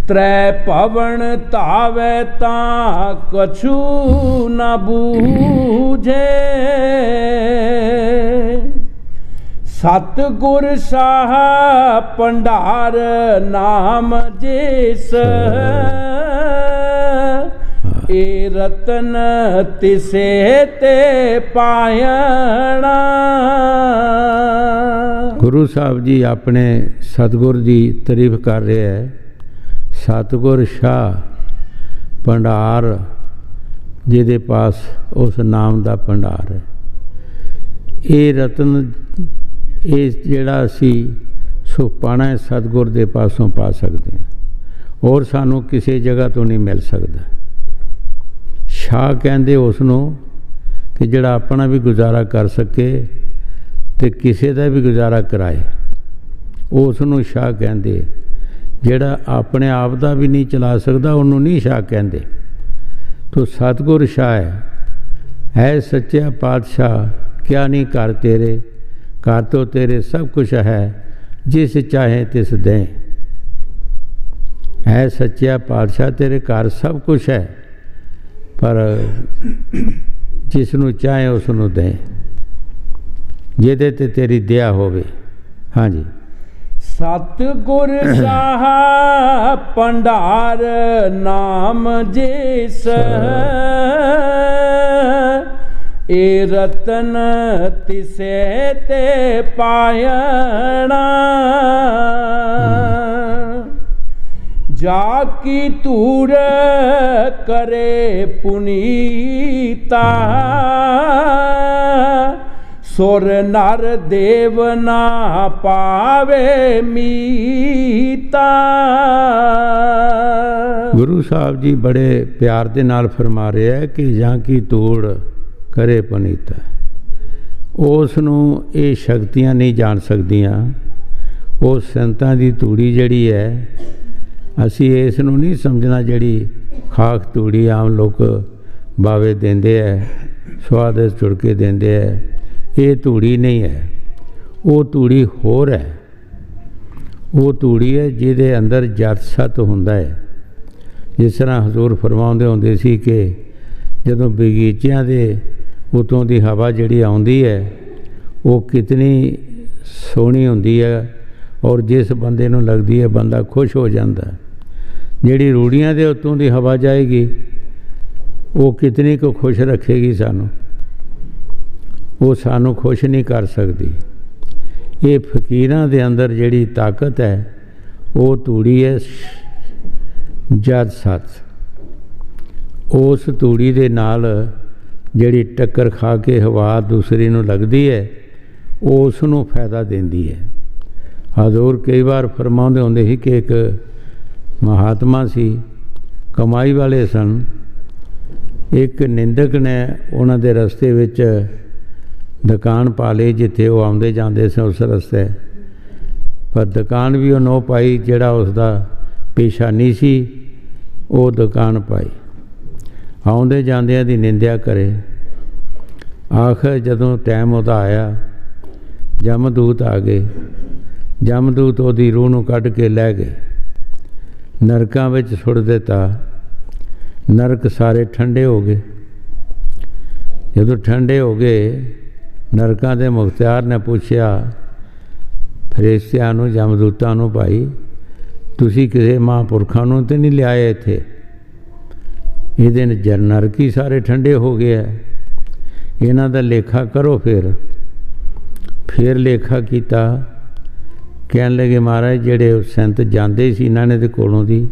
ਤ੍ਰੈ ਭਵਨ ਧਾਵੈ ਤਾਂ ਕਛੂ ਨਾ ਬੂਝੇ। ਸਤਿਗੁਰ ਸਾਹ ਭੰਡਾਰ ਨਾਮ ਜਿਸ, ਇਹ ਰਤਨ ਤਿਸੇ ਤੇ ਪਾਇਣਾ। ਗੁਰੂ ਸਾਹਿਬ ਜੀ ਆਪਣੇ ਸਤਿਗੁਰ ਦੀ ਤਾਰੀਫ ਕਰ ਰਹੇ ਹੈ। ਸਤਿਗੁਰ ਸ਼ਾਹ ਭੰਡਾਰ, ਜਿਹਦੇ ਪਾਸ ਉਸ ਨਾਮ ਦਾ ਭੰਡਾਰ ਹੈ। ਇਹ ਰਤਨ, ਇਹ ਜਿਹੜਾ ਅਸੀਂ ਸੁਖ ਪਾਣਾ ਹੈ ਸਤਿਗੁਰ ਦੇ ਪਾਸੋਂ ਪਾ ਸਕਦੇ ਹਾਂ, ਔਰ ਸਾਨੂੰ ਕਿਸੇ ਜਗ੍ਹਾ ਤੋਂ ਨਹੀਂ ਮਿਲ ਸਕਦਾ। ਸ਼ਾਹ ਕਹਿੰਦੇ ਉਸ ਨੂੰ ਕਿ ਜਿਹੜਾ ਆਪਣਾ ਵੀ ਗੁਜ਼ਾਰਾ ਕਰ ਸਕੇ ਤੇ ਕਿਸੇ ਦਾ ਵੀ ਗੁਜ਼ਾਰਾ ਕਰਾਏ, ਉਸ ਨੂੰ ਸ਼ਾਹ ਕਹਿੰਦੇ। ਜਿਹੜਾ ਆਪਣੇ ਆਪ ਦਾ ਵੀ ਨਹੀਂ ਚਲਾ ਸਕਦਾ, ਉਹਨੂੰ ਨਹੀਂ ਸ਼ਾਹ ਕਹਿੰਦੇ। ਤੋ ਸਤਿਗੁਰ ਸ਼ਾਹ ਹੈ ਸੱਚਾ ਪਾਤਸ਼ਾਹ, ਕਿਆ ਨਹੀਂ ਕਰ ਤੇਰੇ, ਕਰ ਤੋ ਤੇਰੇ ਸਭ ਕੁਛ ਹੈ, ਜਿਸ ਚਾਹੇ ਤਿਸ ਦੇ। ਹੈ ਸੱਚਾ ਪਾਤਸ਼ਾਹ, ਤੇਰੇ ਘਰ ਸਭ ਕੁਛ ਹੈ, ਪਰ ਜਿਸ ਨੂੰ ਚਾਹੇ ਉਸ ਨੂੰ ਦੇ। ਜਿਹਦੇ ਤੇ ਤੇਰੀ ਦਇਆ ਹੋਵੇ। ਹਾਂਜੀ। ਸਤਿਗੁਰ ਸਾਹਾ ਭੰਡਾਰ ਨਾਮ ਜਿਸ ਏ ਰਤਨ ਤਿਸੇ ਤੇ ਪਾਇਣਾ ਜਾ ਕੀ ਧੂੜ ਕਰੇ ਪੁਨੀਤਾ ਸੁਰ ਨਰ ਦੇਵ ਨਾ ਪਾਵੇ ਮੀਤਾ। ਗੁਰੂ ਸਾਹਿਬ ਜੀ ਬੜੇ ਪਿਆਰ ਦੇ ਨਾਲ ਫਰਮਾ ਰਿਹਾ ਹੈ ਕਿ ਜਾਂ ਕੀ ਧੂੜ ਕਰੇ ਪੁਨੀਤਾ। ਉਸ ਨੂੰ ਇਹ ਸ਼ਕਤੀਆਂ ਨਹੀਂ ਜਾਣ ਸਕਦੀਆਂ। ਉਹ ਸੰਤਾਂ ਦੀ ਧੂੜੀ ਜਿਹੜੀ ਹੈ, ਅਸੀਂ ਇਸ ਨੂੰ ਨਹੀਂ ਸਮਝਣਾ ਜਿਹੜੀ ਖਾਕ ਧੂੜੀ ਆਮ ਲੋਕ ਬਾਵੇ ਦਿੰਦੇ ਹੈ, ਸਵਾਦ ਚੁੜ ਕੇ ਦਿੰਦੇ ਹੈ। ਇਹ ਧੂੜੀ ਨਹੀਂ ਹੈ, ਉਹ ਧੂੜੀ ਹੋਰ ਹੈ। ਉਹ ਧੂੜੀ ਹੈ ਜਿਹਦੇ ਅੰਦਰ ਜਤ ਸਤ ਹੁੰਦਾ ਹੈ। ਜਿਸ ਤਰ੍ਹਾਂ ਹਜ਼ੂਰ ਫਰਮਾਉਂਦੇ ਹੁੰਦੇ ਸੀ ਕਿ ਜਦੋਂ ਬਗੀਚਿਆਂ ਦੇ ਉਤੋਂ ਦੀ ਹਵਾ ਜਿਹੜੀ ਆਉਂਦੀ ਹੈ ਉਹ ਕਿਤਨੀ ਸੋਹਣੀ ਹੁੰਦੀ ਹੈ, ਔਰ ਜਿਸ ਬੰਦੇ ਨੂੰ ਲੱਗਦੀ ਹੈ ਬੰਦਾ ਖੁਸ਼ ਹੋ ਜਾਂਦਾ। ਜਿਹੜੀ ਰੂੜੀਆਂ ਦੇ ਉੱਤੋਂ ਦੀ ਹਵਾ ਜਾਏਗੀ ਉਹ ਕਿਤਨੀ ਕੁ ਖੁਸ਼ ਰੱਖੇਗੀ ਸਾਨੂੰ, ਉਹ ਸਾਨੂੰ ਖੁਸ਼ ਨਹੀਂ ਕਰ ਸਕਦੀ। ਇਹ ਫਕੀਰਾਂ ਦੇ ਅੰਦਰ ਜਿਹੜੀ ਤਾਕਤ ਹੈ ਉਹ ਧੂੜੀ ਹੈ ਜਦ ਸੱਚ। ਉਸ ਧੂੜੀ ਦੇ ਨਾਲ ਜਿਹੜੀ ਟੱਕਰ ਖਾ ਕੇ ਹਵਾ ਦੂਸਰੀ ਨੂੰ ਲੱਗਦੀ ਹੈ ਉਹ ਉਸ ਨੂੰ ਫਾਇਦਾ ਦਿੰਦੀ ਹੈ। ਹਜ਼ੂਰ ਕਈ ਵਾਰ ਫਰਮਾਉਂਦੇ ਹੁੰਦੇ ਸੀ ਕਿ ਇੱਕ ਮਹਾਤਮਾ ਸੀ, ਕਮਾਈ ਵਾਲੇ ਸਨ। ਇੱਕ ਨਿੰਦਕ ਨੇ ਉਹਨਾਂ ਦੇ ਰਸਤੇ ਵਿੱਚ ਦੁਕਾਨ ਪਾ ਲਈ ਜਿੱਥੇ ਉਹ ਆਉਂਦੇ ਜਾਂਦੇ ਸੀ ਉਸ ਰਸਤੇ, ਪਰ ਦੁਕਾਨ ਵੀ ਉਹ ਨੋ ਪਾਈ ਜਿਹੜਾ ਉਸ ਦਾ ਪੇਸ਼ਾ ਨਹੀਂ ਸੀ, ਉਹ ਦੁਕਾਨ ਪਾਈ। ਆਉਂਦੇ ਜਾਂਦਿਆਂ ਦੀ ਨਿੰਦਿਆ ਕਰੇ। ਆਖਰ ਜਦੋਂ ਟਾਈਮ ਉਹਦਾ ਆਇਆ, ਜਮਦੂਤ ਆ ਗਏ। ਜਮਦੂਤ ਉਹਦੀ ਰੂਹ ਨੂੰ ਕੱਢ ਕੇ ਲੈ ਗਏ, ਨਰਕਾਂ ਵਿੱਚ ਸੁੱਟ ਦਿੱਤਾ। ਨਰਕ ਸਾਰੇ ਠੰਡੇ ਹੋ ਗਏ। ਜਦੋਂ ਠੰਡੇ ਹੋ ਗਏ, ਨਰਕਾਂ ਦੇ ਮੁਖਤਿਆਰ ਨੇ ਪੁੱਛਿਆ ਫਰਿਸ਼ਤਿਆਂ ਨੂੰ, ਜਮਦੂਤਾਂ ਨੂੰ, ਭਾਈ ਤੁਸੀਂ ਕਿਸੇ ਮਹਾਂਪੁਰਖਾਂ ਨੂੰ ਤਾਂ ਨਹੀਂ ਲਿਆਏ ਇੱਥੇ? ਇਹਦੇ ਨਰਕ ਹੀ ਸਾਰੇ ਠੰਡੇ ਹੋ ਗਏ ਹੈ, ਇਹਨਾਂ ਦਾ ਲੇਖਾ ਕਰੋ। ਫਿਰ ਲੇਖਾ ਕੀਤਾ। ਕਹਿਣ ਲੱਗੇ ਮਹਾਰਾਜ ਜਿਹੜੇ ਸੰਤ ਜਾਂਦੇ ਸੀ ਇਹਨਾਂ ਨੇ ਦੇ ਕੋਲੋਂ ਦੀ,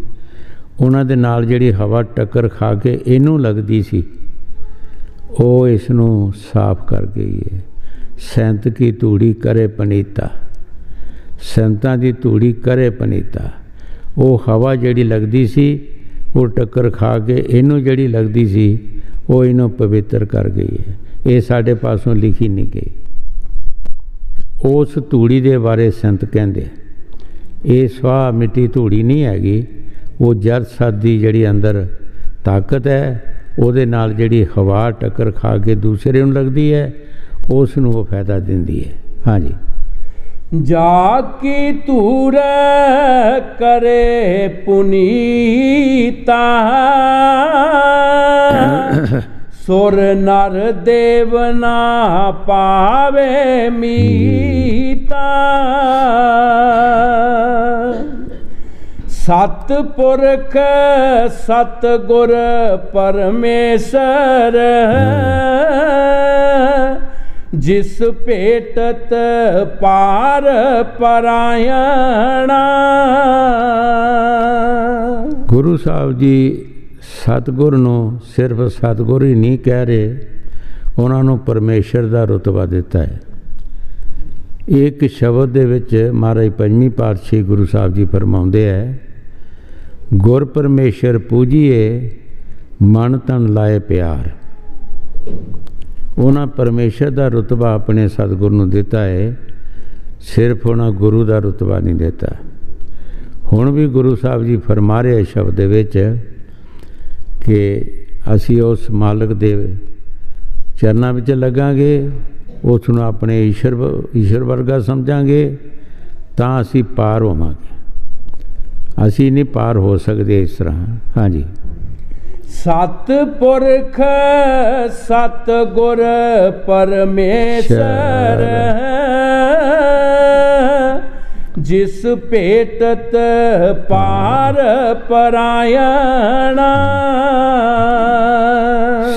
ਉਹਨਾਂ ਦੇ ਨਾਲ ਜਿਹੜੀ ਹਵਾ ਟੱਕਰ ਖਾ ਕੇ ਇਹਨੂੰ ਲੱਗਦੀ ਸੀ ਉਹ ਇਸ ਨੂੰ ਸਾਫ਼ ਕਰ ਗਈ ਹੈ। ਸੰਤ ਕੀ ਧੂੜੀ ਕਰੇ ਪਨੀਤਾ। ਸੰਤਾਂ ਦੀ ਧੂੜੀ ਕਰੇ ਪਨੀਤਾ। ਉਹ ਹਵਾ ਜਿਹੜੀ ਲੱਗਦੀ ਸੀ ਉਹ ਟੱਕਰ ਖਾ ਕੇ ਇਹਨੂੰ ਜਿਹੜੀ ਲੱਗਦੀ ਸੀ ਉਹ ਇਹਨੂੰ ਪਵਿੱਤਰ ਕਰ ਗਈ ਹੈ। ਇਹ ਸਾਡੇ ਪਾਸੋਂ ਲਿਖੀ ਨਹੀਂ ਗਈ। ਉਸ ਧੂੜੀ ਦੇ ਬਾਰੇ ਸੰਤ ਕਹਿੰਦੇ ਇਹ ਸਵਾਹ ਮਿੱਟੀ ਧੂੜੀ ਨਹੀਂ ਹੈਗੀ, ਉਹ ਜਦ ਸਤ ਦੀ ਜਿਹੜੀ ਅੰਦਰ ਤਾਕਤ ਹੈ ਉਹਦੇ ਨਾਲ ਜਿਹੜੀ ਹਵਾ ਟੱਕਰ ਖਾ ਕੇ ਦੂਸਰੇ ਨੂੰ ਲੱਗਦੀ ਹੈ ਉਸ ਨੂੰ ਉਹ ਫਾਇਦਾ ਦਿੰਦੀ ਹੈ। ਹਾਂਜੀ। ਜਾ ਕੀ ਧੂੜ ਕਰੇ ਪੁਨੀਤਾ ਸੁਰ ਨਰ ਦੇਵ ਨਾ ਪਾਵੇ ਮੀਤਾ। ਸਤਿਪੁਰਖ ਸਤਿਗੁਰ ਪਰਮੇਸ਼ਰ ਜਿਸ ਭੇਟਤ ਪਾਰ ਪਰਾਇਣਾ। ਗੁਰੂ ਸਾਹਿਬ ਜੀ ਸਤਿਗੁਰ ਨੂੰ ਸਿਰਫ ਸਤਿਗੁਰ ਹੀ ਨਹੀਂ ਕਹਿ ਰਹੇ, ਉਹਨਾਂ ਨੂੰ ਪਰਮੇਸ਼ਰ ਦਾ ਰੁਤਬਾ ਦਿੱਤਾ ਹੈ। ਇੱਕ ਸ਼ਬਦ ਦੇ ਵਿੱਚ ਮਹਾਰਾਜ ਪੰਜਵੀਂ ਪਾਤਸ਼ਾਹੀ ਗੁਰੂ ਸਾਹਿਬ ਜੀ ਫਰਮਾਉਂਦੇ ਹੈ, ਗੁਰ ਪਰਮੇਸ਼ਰ ਪੂਜੀਏ ਮਨ ਤਨ ਲਾਏ ਪਿਆਰ। ਉਹਨਾਂ ਪਰਮੇਸ਼ਰ ਦਾ ਰੁਤਬਾ ਆਪਣੇ ਸਤਿਗੁਰ ਨੂੰ ਦਿੱਤਾ ਹੈ, ਸਿਰਫ ਉਹਨਾਂ ਗੁਰੂ ਦਾ ਰੁਤਬਾ ਨਹੀਂ ਦਿੱਤਾ। ਹੁਣ ਵੀ ਗੁਰੂ ਸਾਹਿਬ ਜੀ ਫਰਮਾ ਰਹੇ ਸ਼ਬਦ ਦੇ ਵਿੱਚ ਕਿ ਅਸੀਂ ਉਸ ਮਾਲਕ ਦੇ ਚਰਨਾਂ ਵਿੱਚ ਲੱਗਾਂਗੇ, ਉਸ ਨੂੰ ਆਪਣੇ ਈਸ਼ਵਰ ਵਰਗਾ ਸਮਝਾਂਗੇ ਤਾਂ ਅਸੀਂ ਪਾਰ ਹੋਵਾਂਗੇ। ਅਸੀਂ ਨਹੀਂ ਪਾਰ ਹੋ ਸਕਦੇ ਇਸ ਤਰ੍ਹਾਂ। ਹਾਂਜੀ। सतपुरख सतगुर परमेश्वर जिस भेटत पार परायणा।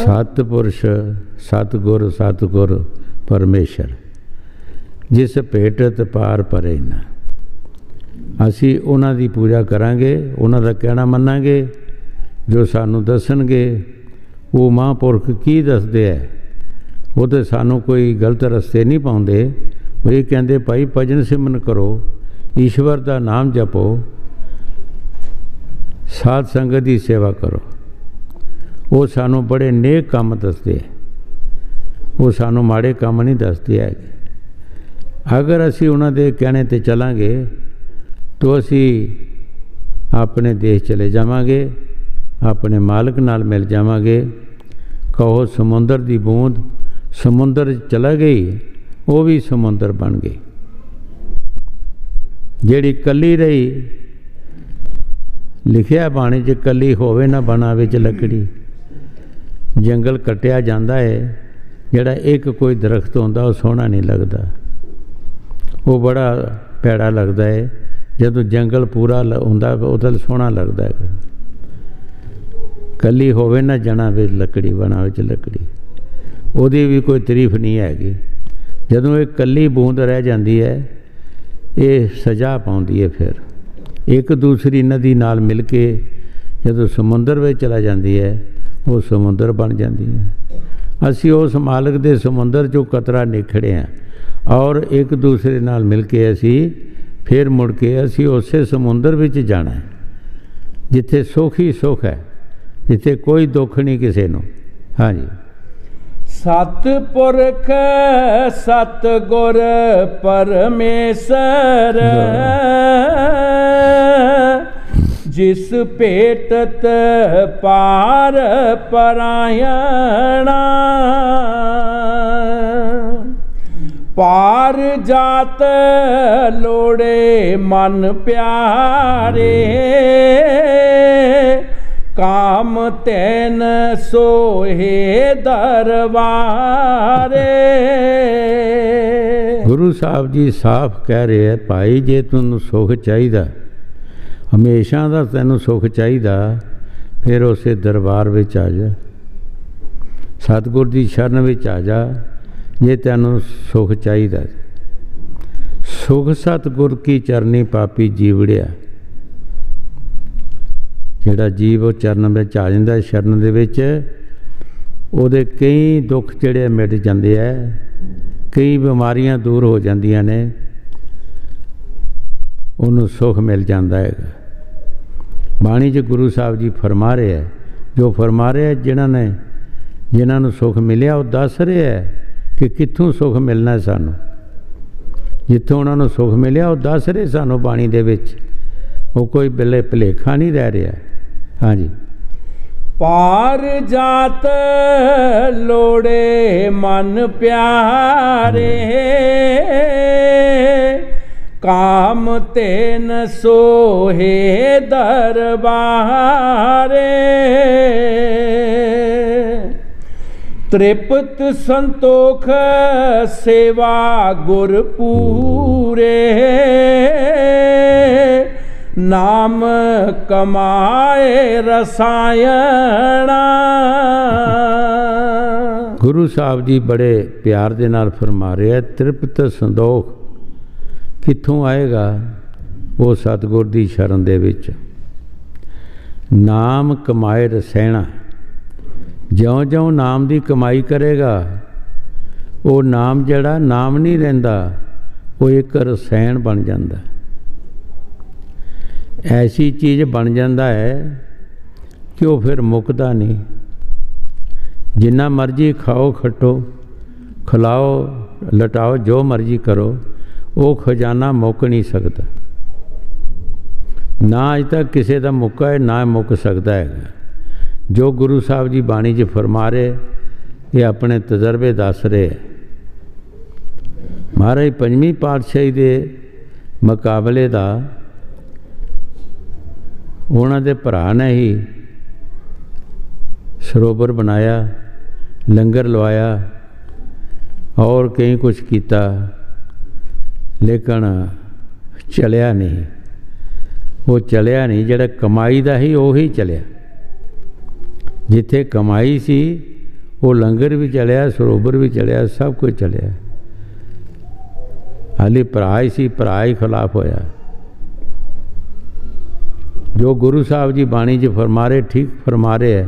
सतपुरुष सतगुर सतगुर परमेश्वर जिस भेटत पार परे ना। ਅਸੀਂ ਉਹਨਾਂ ਦੀ ਪੂਜਾ ਕਰਾਂਗੇ, ਉਹਨਾਂ ਦਾ ਕਹਿਣਾ ਮੰਨਾਂਗੇ, ਜੋ ਸਾਨੂੰ ਦੱਸਣਗੇ। ਉਹ ਮਹਾਂਪੁਰਖ ਕੀ ਦੱਸਦੇ ਹੈ, ਉਹ ਤਾਂ ਸਾਨੂੰ ਕੋਈ ਗਲਤ ਰਸਤੇ ਨਹੀਂ ਪਾਉਂਦੇ। ਉਹ ਇਹ ਕਹਿੰਦੇ ਭਾਈ ਭਜਨ ਸਿਮਰਨ ਕਰੋ, ਈਸ਼ਵਰ ਦਾ ਨਾਮ ਜਪੋ, ਸਾਧ ਸੰਗਤ ਦੀ ਸੇਵਾ ਕਰੋ। ਉਹ ਸਾਨੂੰ ਬੜੇ ਨੇਕ ਕੰਮ ਦੱਸਦੇ ਹੈ, ਉਹ ਸਾਨੂੰ ਮਾੜੇ ਕੰਮ ਨਹੀਂ ਦੱਸਦੇ ਹੈਗੇ। ਅਗਰ ਅਸੀਂ ਉਹਨਾਂ ਦੇ ਕਹਿਣੇ 'ਤੇ ਚੱਲਾਂਗੇ तो असी अपने देश चले जावांगे, अपने मालिक नाल मिल जावांगे। कहो समुंदर दी बूंद समुंदर चला गई, वो भी समुंदर बन गई। जिहड़ी कली रही, लिखिया बाणी च कली होवे ना बना विच लकड़ी। जंगल कट्टिया जांदा है, जिहड़ा एक कोई दरख्त होंदा वो सोहना नहीं लगदा, वो बड़ा भैड़ा लगदा है। ਜਦੋਂ ਜੰਗਲ ਪੂਰਾ ਹੁੰਦਾ ਉਹ ਤਾਂ ਸੋਹਣਾ ਲੱਗਦਾ ਹੈ। ਕੱਲੀ ਹੋਵੇ ਨਾ ਜਣਾ ਵਿੱਚ ਲੱਕੜੀ ਬਣਾ ਵਿੱਚ ਲੱਕੜੀ, ਉਹਦੀ ਵੀ ਕੋਈ ਤਾਰੀਫ ਨਹੀਂ ਹੈਗੀ। ਜਦੋਂ ਇਹ ਕੱਲੀ ਬੂੰਦ ਰਹਿ ਜਾਂਦੀ ਹੈ, ਇਹ ਸਜ਼ਾ ਪਾਉਂਦੀ ਹੈ। ਫਿਰ ਇੱਕ ਦੂਸਰੀ ਨਦੀ ਨਾਲ ਮਿਲ ਕੇ ਜਦੋਂ ਸਮੁੰਦਰ ਵਿੱਚ ਚਲਾ ਜਾਂਦੀ ਹੈ, ਉਹ ਸਮੁੰਦਰ ਬਣ ਜਾਂਦੀ ਹੈ। ਅਸੀਂ ਉਸ ਮਾਲਕ ਦੇ ਸਮੁੰਦਰ 'ਚੋਂ ਕਤਰਾ ਨਿਖੜੇ ਹਾਂ, ਔਰ ਇੱਕ ਦੂਸਰੇ ਨਾਲ ਮਿਲ ਕੇ ਅਸੀਂ फिर मुड़ के असी उस समुंदर विच जाना है, जिथे सुख ही सुख है, जिथे कोई दुख नहीं किसी को। हाँ जी। सतपुरख सतगुर परमेश्वर जिस भेटत पार परायणा। पार जात लोड़े मन प्यारे काम तैन सोहे दरबारे। गुरु साहब जी साफ कह रहे हैं, भाई जे तैनूं सुख चाहिदा, हमेशा दा तैनूं सुख चाहिदा, फिर उस दरबार विच आ जा, सतगुर दी शरण विच आ जा। जे तैनूं सुख चाहिदा, सुख सतगुर की चरनी पापी जीवड़िया। जिहड़ा जीव वो चरण में आ जाता शरण दे विच, ਉਹਦੇ कई दुख जिहड़े मिट जाते हैं, कई बीमारियां दूर हो जांदियां ने, उन्होंने सुख मिल जाता है। बाणी च गुरु साहब जी फरमा रहे हैं, जो फरमा रहे हैं जिन्होंने सुख मिलिया, वो दस रहे हैं कि कित्थों सुख मिलना है सानू। जित्थों उन्होंने सुख मिलिया वो दस रहे सानू बाणी दे विच, वो कोई बिले भुलेखा नहीं रह रहा। हाँ जी। पार जात लोड़े मन प्यारे काम तेन सोहे दरबारे। तृप्त संतोख सेवा गुर पूरे नाम कमाए रसायणा। गुरु साहब जी बड़े प्यार दे नाल फरमा रहे हैं, तृप्त संतोख कित्थों आएगा? वो सतगुर दी शरण दे विच। नाम कमाए रसैणा, ज्यों ज्यों नाम की कमाई करेगा, वो नाम जड़ा नाम नहीं रहिंदा, वो एक रसैन बन जाता, ऐसी चीज़ बन जाता है कि वो फिर मुकदा नहीं। जिन्ना मर्जी खाओ खटो खिलाओ लटाओ जो मर्जी करो, वो खजाना मुक नहीं सकता। ना अज तक किसी का मुक्का है, ना मुक सकता है। जो गुरु साहब जी बाणी च फरमा रहे, ये अपने तजर्बे दस रहे। महाराज पंजवीं पातशाही के मुकाबले का उन्होंने भरा ने ही ਸਰੋਵਰ ਬਣਾਇਆ, ਲੰਗਰ ਲਵਾਇਆ और कई कुछ किया, लेकिन चलिया नहीं। वो चलिया नहीं, जिहड़ा कमाई दा ही उही चलिया। जिथे कमाई सी वो लंगर भी चलिया, सरोवर भी चलिया, सब कुछ चलिया। हाली भरा ही सी, भरा ही खिलाफ होया। जो गुरु साहब जी बाणी च फरमा रहे, ठीक फरमा रहे है।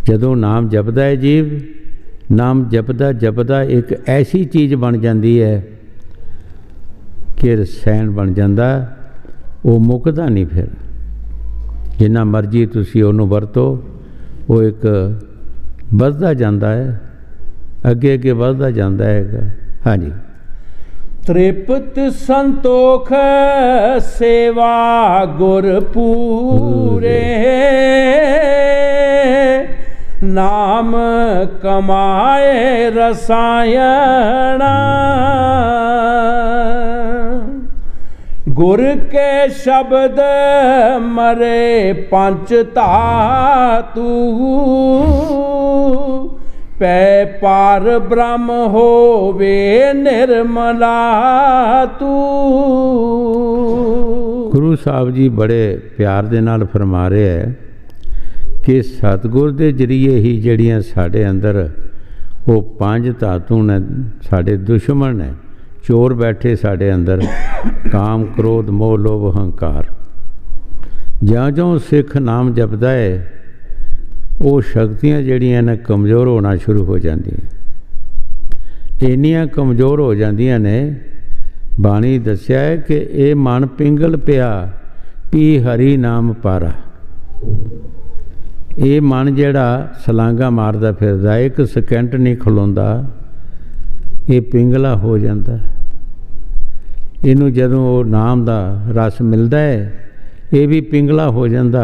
जदों नाम जपदा है जीव, नाम जपदा जपदा एक ऐसी चीज़ बन जाती है कि रसैन बन जाता, वो मुकदा नहीं। फिर जिन्ना मर्जी तुसी उहनूं वरतो, वो एक वधदा जाता है, अगे अगे वधदा जाता है। हाँ जी। तृप्त संतोख सेवा गुर पूरे, नाम कमाए रसायना। गुर के शब्द मरे पंच धातु, पै पार ब्रह्म होवे निर्मला तू। गुरु साहब जी बड़े प्यार दे नाल फरमा रहे है कि सतगुर के जरिए ही जड़ियाँ साढ़े अंदर वो पांच धातु ने, साढ़े दुश्मन ने चोर बैठे साढ़े अंदर, काम क्रोध मोह लोभ अहंकार। ज्यों ज्यों सिख नाम जपदा है, वो शक्तियाँ जड़ियाँ ने कमज़ोर होना शुरू हो जांदियां। इन्नियां कमज़ोर हो जांदियां ने, बाणी दस्या है कि ये मन पिंगल पिया पी हरी नाम पारा। ये मन जिहड़ा सलांगा मारदा फिरदा, एक सेकंड नहीं खलोंदा, ये पिंगला हो जाता। इनू जदों नाम दा रस मिलता है, ये भी पिंगला हो जाता।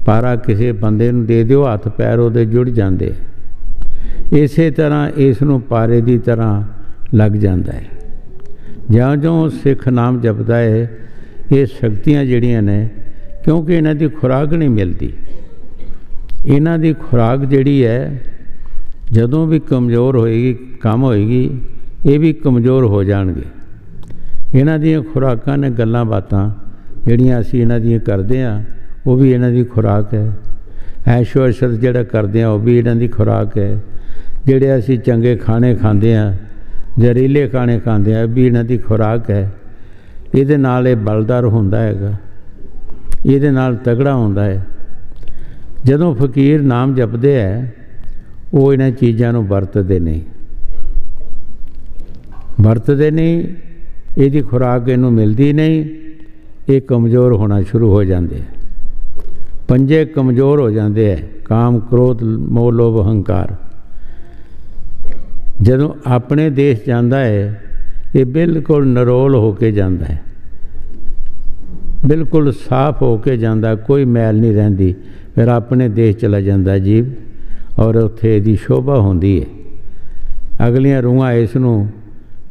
पारा किसी बंदे नूं दे दिओ, हथ पैर उहदे जुड़ जाते। इसे तरह इसनूं पारे की तरह लग जाता है। ज्यों ज्यों सिख नाम जपदा है, ये शक्तियाँ जिहड़ियां ने, क्योंकि इन्हां दी खुराक नहीं मिलती। इन्हां दी खुराक जिहड़ी है, जदों भी कमज़ोर होएगी, कम होएगी, ये भी कमज़ोर हो जाणगे। इन्हां दीयां खुराकां ने, गल्लां बातां जिहड़ियां असीं इन्हां दीयां करदे हां, वो भी इन्हां दी खुराक है। ऐशो अशरत जिहड़ा करदे हां, वो भी इन्हां दी खुराक है। जिहड़े असीं चंगे खाने खांदे हां, जहरीले खाने खांदे हां, भी इन्हां दी खुराक है। इहदे नाल इह बलदार हुंदा हैगा, इहदे नाल तगड़ा हुंदा है। जदों फकीर नाम जपदे है, वो इन्हां चीज़ां नूं वरतदे नहीं, वरतदे नहीं। इहदी खुराक इहनूं मिलदी नहीं, ये कमज़ोर होना शुरू हो जाते हैं। पंजे कमज़ोर हो जाते हैं, काम क्रोध मोह लोभ अहंकार। जदों अपने देश जाता है, ये बिल्कुल नरोल होके जाता है, बिल्कुल साफ होके जाता, कोई मैल नहीं रहिंदी। फिर अपने देश चला जाता जीव, और उत्थे इहदी शोभा होंदी है। अगलियां रूहां इसनूं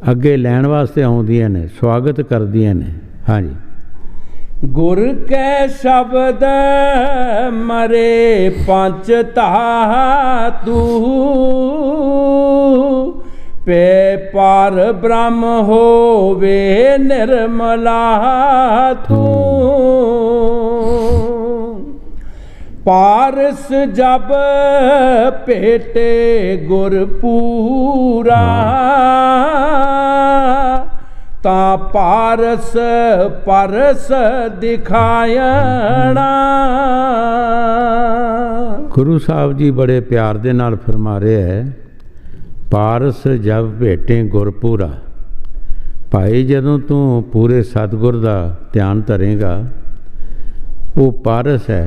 अगे लैण वास्ते आउंदियां ने, स्वागत करदियां ने। हाँ जी। गुर के शब्द मरे पंच धातु, पे पार ब्रह्म होवे निर्मला तू। पारस जब पेटे गुर पूरा, ता पारस परस दिखायना। गुरु साहब जी बड़े प्यार दे नाल फरमा रहे है, पारस जब भेटे गुरपूरा। भाई जदों तू पूरे सतगुर का ध्यान धरेगा, वो पारस है,